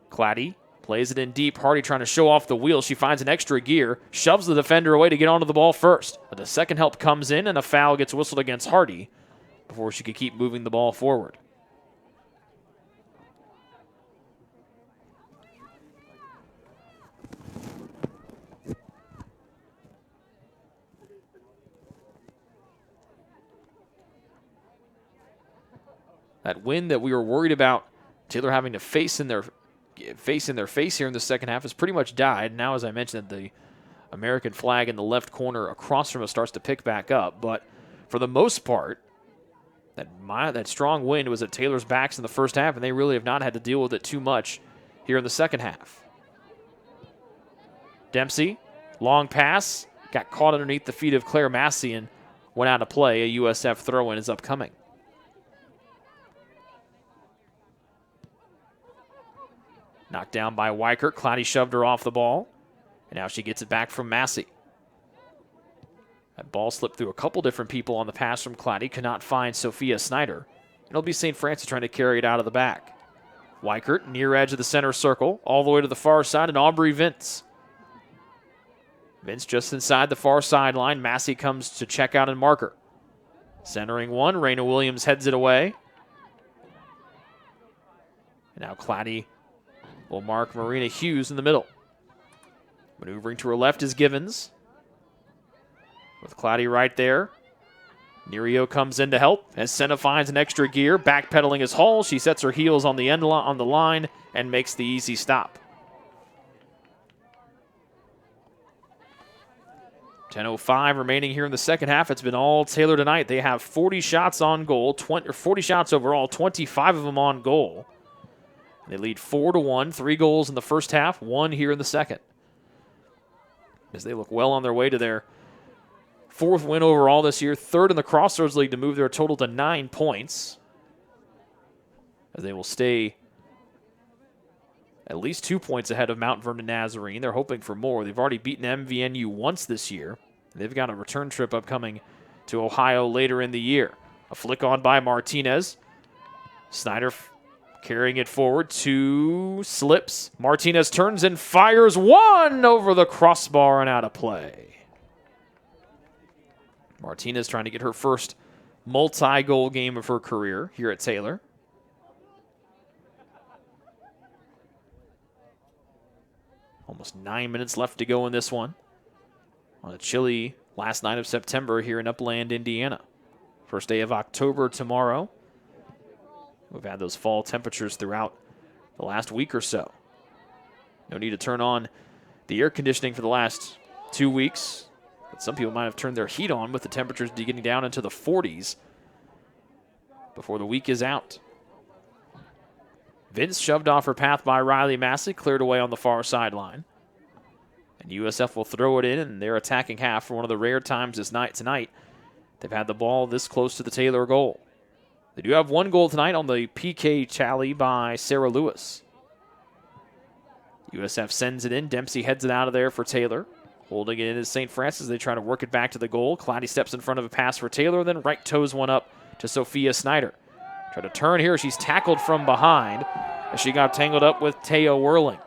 Claddy plays it in deep. Hardy trying to show off the wheel. She finds an extra gear, shoves the defender away to get onto the ball first. But the second help comes in, and a foul gets whistled against Hardy before she could keep moving the ball forward. That wind that we were worried about Taylor having to face in their face here in the second half has pretty much died. Now, as I mentioned, the American flag in the left corner across from us starts to pick back up. But for the most part, that strong wind was at Taylor's backs in the first half, and they really have not had to deal with it too much here in the second half. Dempsey, long pass, got caught underneath the feet of Claire Massey and went out of play. A USF throw-in is upcoming. Knocked down by Weichert. Clowney shoved her off the ball. And now she gets it back from Massey. That ball slipped through a couple different people on the pass from Clowney. Could not find Sophia Snyder. And it'll be St. Francis trying to carry it out of the back. Weichert, near edge of the center circle, all the way to the far side, and Aubrey Vince. Vince just inside the far sideline. Massey comes to check out and marker. Centering one. Raina Williams heads it away. Now Claddy will mark Marina Hughes in the middle. Maneuvering to her left is Givens. With Claddy right there. Nerio comes in to help as Senna finds an extra gear. Backpedaling is Hall. She sets her heels on the end on the line and makes the easy stop. 10:05 remaining here in the second half. It's been all Taylor tonight. They have 40 shots on goal, 40 shots overall, 25 of them on goal. They lead 4-1, 3 goals in the first half, 1 here in the second. As they look well on their way to their 4th win overall this year, 3rd in the Crossroads League to move their total to 9 points. As they will stay at least 2 points ahead of Mount Vernon Nazarene. They're hoping for more. They've already beaten MVNU once this year. They've got a return trip upcoming to Ohio later in the year. A flick on by Martinez. Snyder carrying it forward, 2 slips. Martinez turns and fires 1 over the crossbar and out of play. Martinez trying to get her first multi-goal game of her career here at Taylor. Almost 9 minutes left to go in this one. On a chilly last night of September here in Upland, Indiana. First day of October tomorrow. We've had those fall temperatures throughout the last week or so. No need to turn on the air conditioning for the last 2 weeks. But some people might have turned their heat on with the temperatures getting down into the 40s before the week is out. Vince shoved off her path by Riley Massey, cleared away on the far sideline. And USF will throw it in, and they're attacking half for one of the rare times tonight they've had the ball this close to the Taylor goal. They do have 1 goal tonight on the PK tally by Sarah Lewis. USF sends it in. Dempsey heads it out of there for Taylor. Holding it in is St. Francis. They try to work it back to the goal. Claddy steps in front of a pass for Taylor, then right toes one up to Sophia Snyder. Try to turn here. She's tackled from behind as she got tangled up with Teo Whirling.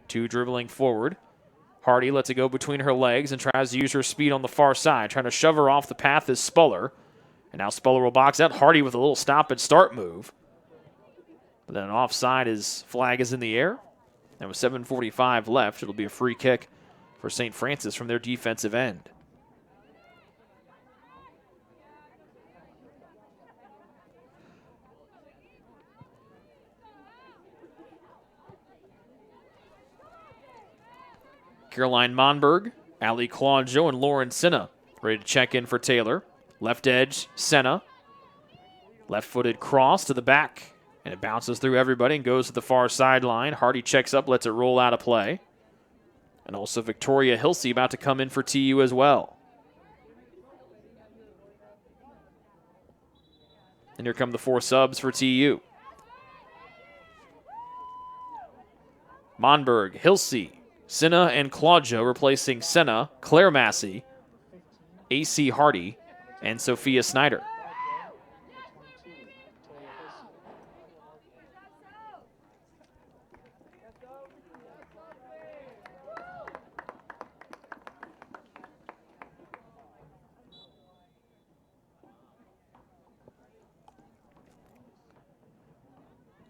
Two dribbling forward. Hardy lets it go between her legs and tries to use her speed on the far side. Trying to shove her off the path is Spuller. And now Spuller will box out. Hardy with a little stop and start move. But then an offside flag is in the air. And with 7:45 left, it'll be a free kick for St. Francis from their defensive end. Caroline Monberg, Ali Claudio, and Lauren Senna ready to check in for Taylor. Left edge, Senna. Left-footed cross to the back. And it bounces through everybody and goes to the far sideline. Hardy checks up, lets it roll out of play. And also Victoria Hilsey about to come in for TU as well. And here come the 4 subs for TU. Monberg, Hilsey, Senna, and Claudio replacing Senna, Claire Massey, AC Hardy, and Sophia Snyder.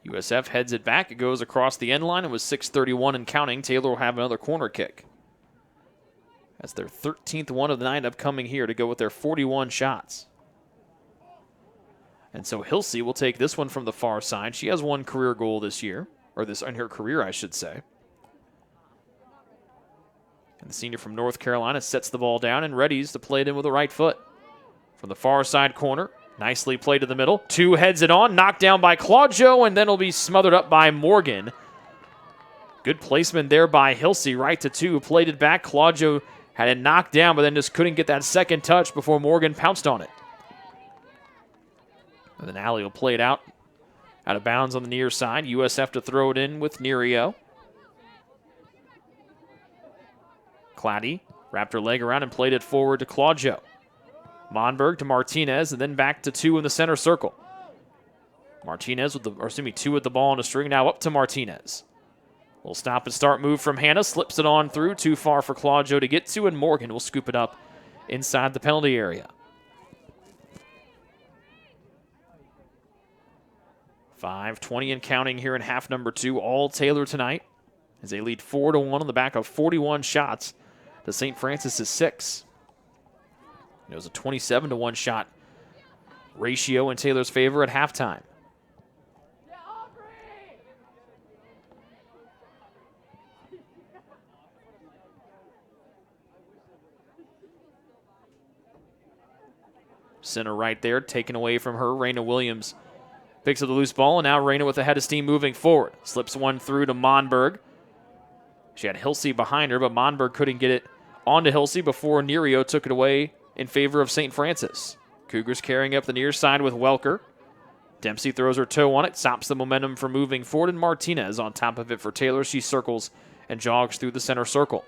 USF heads it back. It goes across the end line. It was 6:31 and counting. Taylor will have another corner kick. That's their 13th one of the night upcoming here to go with their 41 shots. And so Hilsey will take this one from the far side. She has 1 career goal this year, or this in her career, I should say. And the senior from North Carolina sets the ball down and readies to play it in with the right foot. From the far side corner, nicely played to the middle. 2 heads it on, knocked down by Claudio, and then it'll be smothered up by Morgan. Good placement there by Hilsey, right to 2. Played it back. Claudio had it knocked down, but then just couldn't get that second touch before Morgan pounced on it. And then Allie will play it out of bounds on the near side. USF to throw it in with Nerio. Claddy wrapped her leg around and played it forward to Claudio. Monberg to Martinez, and then back to 2 in the center circle. Martinez with 2 with the ball on the string, now up to Martinez. Little stop and start move from Hannah. Slips it on through. Too far for Claudio to get to, and Morgan will scoop it up inside the penalty area. 5:20 and counting here in half number 2. All Taylor tonight as they lead 4-1 on the back of 41 shots to St. Francis' 6. It was a 27-1 shot ratio in Taylor's favor at halftime. Center right there, taken away from her. Raina Williams picks up the loose ball, and now Raina with a head of steam moving forward. Slips one through to Monberg. She had Hilsey behind her, but Monberg couldn't get it onto Hilsey before Nerio took it away in favor of St. Francis. Cougars carrying up the near side with Welker. Dempsey throws her toe on it, stops the momentum from moving forward, and Martinez on top of it for Taylor. She circles and jogs through the center circle.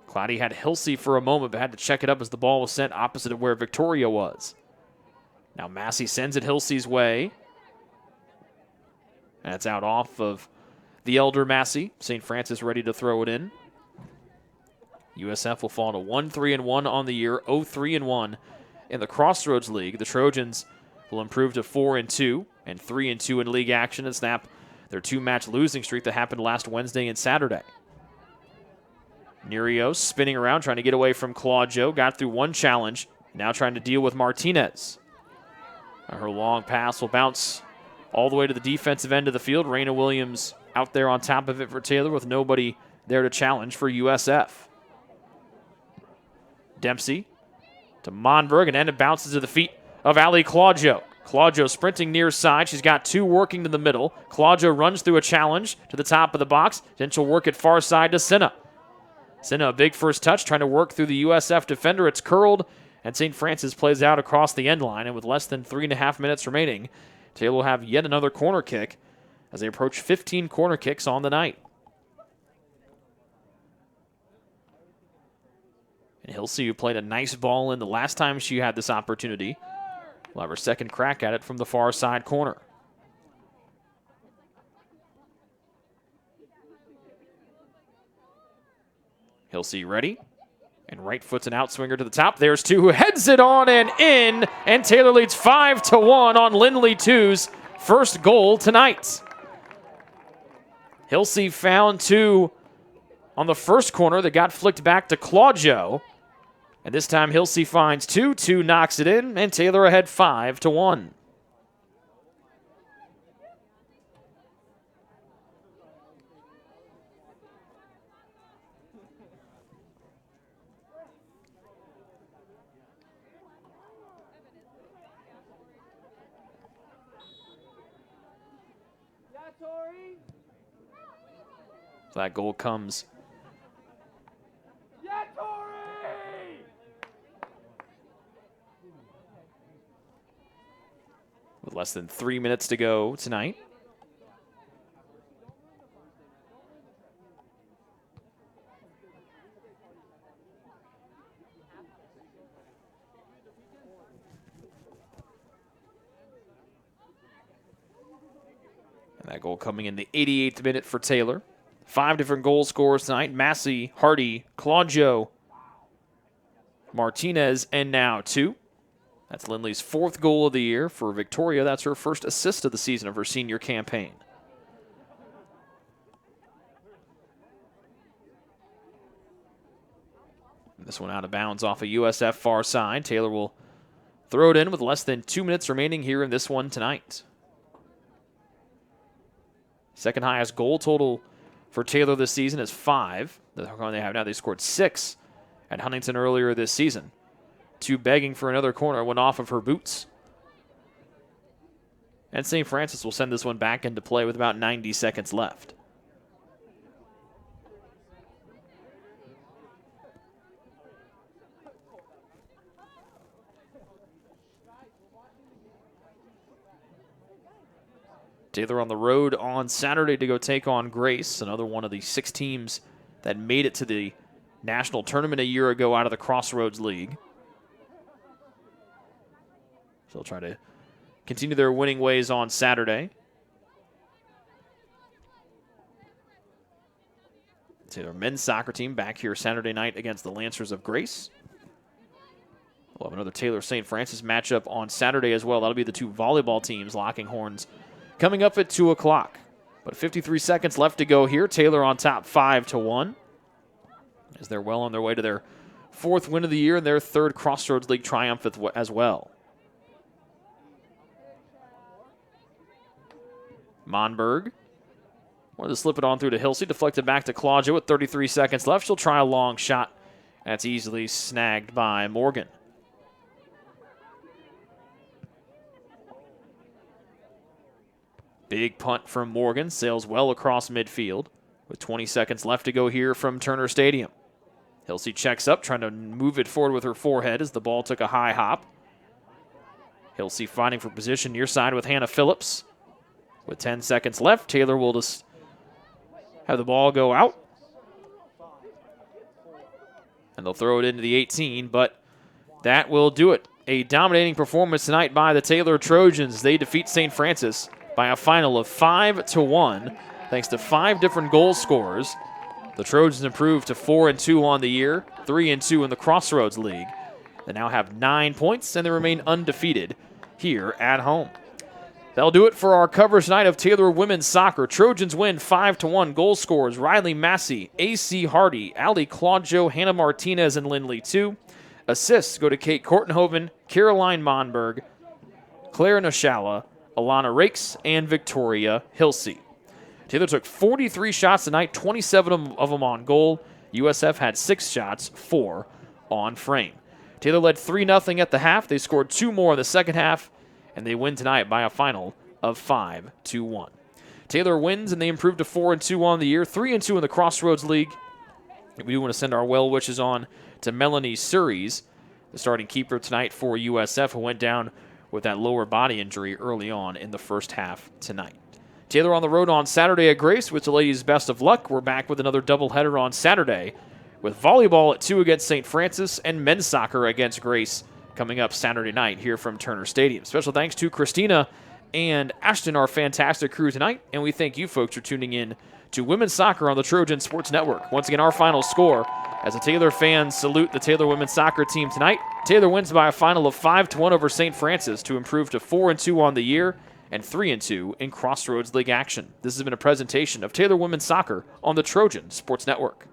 Cloudy had Hilsey for a moment, but had to check it up as the ball was sent opposite of where Victoria was. Now Massey sends it Hilsey's way. And it's out off of the elder Massey. St. Francis ready to throw it in. USF will fall to 1-3-1 on the year, 0-3-1 in the Crossroads League. The Trojans will improve to 4-2 and 3-2 in league action and snap their 2-match losing streak that happened last Wednesday and Saturday. Nerio spinning around, trying to get away from Claudio. Got through one challenge, now trying to deal with Martinez. Her long pass will bounce all the way to the defensive end of the field. Raina Williams out there on top of it for Taylor with nobody there to challenge for USF. Dempsey to Monberg, and then it bounces to the feet of Ali Claudio. Claudio sprinting near side. She's got two working to the middle. Claudio runs through a challenge to the top of the box. Then she'll work it far side to Sinna. Sinna, a big first touch, trying to work through the USF defender. It's curled, and St. Francis plays out across the end line. And with less than 3.5 minutes remaining, Taylor will have yet another corner kick as they approach 15 corner kicks on the night. And Hilsey, who played a nice ball in the last time she had this opportunity, will have her second crack at it from the far side corner. Hilsey ready, and right foot's an outswinger to the top. There's two, who heads it on and in, and Taylor leads 5-1 on Lindley 2's first goal tonight. Hilsey found two on the first corner that got flicked back to Claudio, and this time Hilsey finds two, knocks it in, and Taylor ahead 5-1. So that goal comes with less than 3 minutes to go tonight. And that goal coming in the 88th minute for Taylor. 5 different goal scorers tonight. Massey, Hardy, Claudio, Martinez, and now 2. That's Lindley's 4th goal of the year. For Victoria, that's her first assist of the season of her senior campaign. This one out of bounds off a USF far side. Taylor will throw it in with less than 2 minutes remaining here in this one tonight. Second highest goal total for Taylor this season is 5. They have now. They scored 6 at Huntington earlier this season. 2 begging for another corner, went off of her boots. And St. Francis will send this one back into play with about 90 seconds left. Taylor on the road on Saturday to go take on Grace, another one of the 6 teams that made it to the national tournament a year ago out of the Crossroads League. So they'll try to continue their winning ways on Saturday. Taylor men's soccer team back here Saturday night against the Lancers of Grace. We'll have another Taylor St. Francis matchup on Saturday as well. That'll be the two volleyball teams locking horns coming up at 2 o'clock. But 53 seconds left to go here. Taylor on top 5-1 as they're well on their way to their 4th win of the year and their 3rd Crossroads League triumph as well. Monberg wanted to slip it on through to Hilsey, deflected back to Claudio with 33 seconds left. She'll try a long shot. That's easily snagged by Morgan. Big punt from Morgan, sails well across midfield with 20 seconds left to go here from Turner Stadium. Hilsey checks up, trying to move it forward with her forehead as the ball took a high hop. Hilsey fighting for position near side with Hannah Phillips. With 10 seconds left, Taylor will just have the ball go out. And they'll throw it into the 18, but that will do it. A dominating performance tonight by the Taylor Trojans. They defeat St. Francis by a final of 5-1, thanks to 5 different goal scorers. The Trojans improved to 4-2 on the year, 3-2 in the Crossroads League. They now have 9 points, and they remain undefeated here at home. That'll do it for our coverage tonight of Taylor women's soccer. Trojans win 5-1. Goal scorers: Riley Massey, A.C. Hardy, Allie Claudio, Hannah Martinez, and Lindley 2. Assists go to Kate Kortenhoven, Caroline Monberg, Claire Nashala, Alana Rakes, and Victoria Hilsey. Taylor took 43 shots tonight, 27 of them on goal. USF had 6 shots, 4 on frame. Taylor led 3-0 at the half. They scored 2 more in the second half, and they win tonight by a final of 5-1. Taylor wins, and they improve to 4-2 on the year, 3-2 in the Crossroads League. We do want to send our well wishes on to Melanie Surries, the starting keeper tonight for USF, who went down with that lower body injury early on in the first half tonight. Taylor on the road on Saturday at Grace. With the ladies' best of luck. We're back with another doubleheader on Saturday with volleyball at 2 against St. Francis and men's soccer against Grace coming up Saturday night here from Turner Stadium. Special thanks to Christina and Ashton, our fantastic crew tonight, and we thank you folks for tuning in to women's soccer on the Trojan Sports Network. Once again, our final score as the Taylor fans salute the Taylor women's soccer team tonight. Taylor wins by a final of 5-1 over St. Francis to improve to 4-2 on the year and 3-2 in Crossroads League action. This has been a presentation of Taylor women's soccer on the Trojan Sports Network.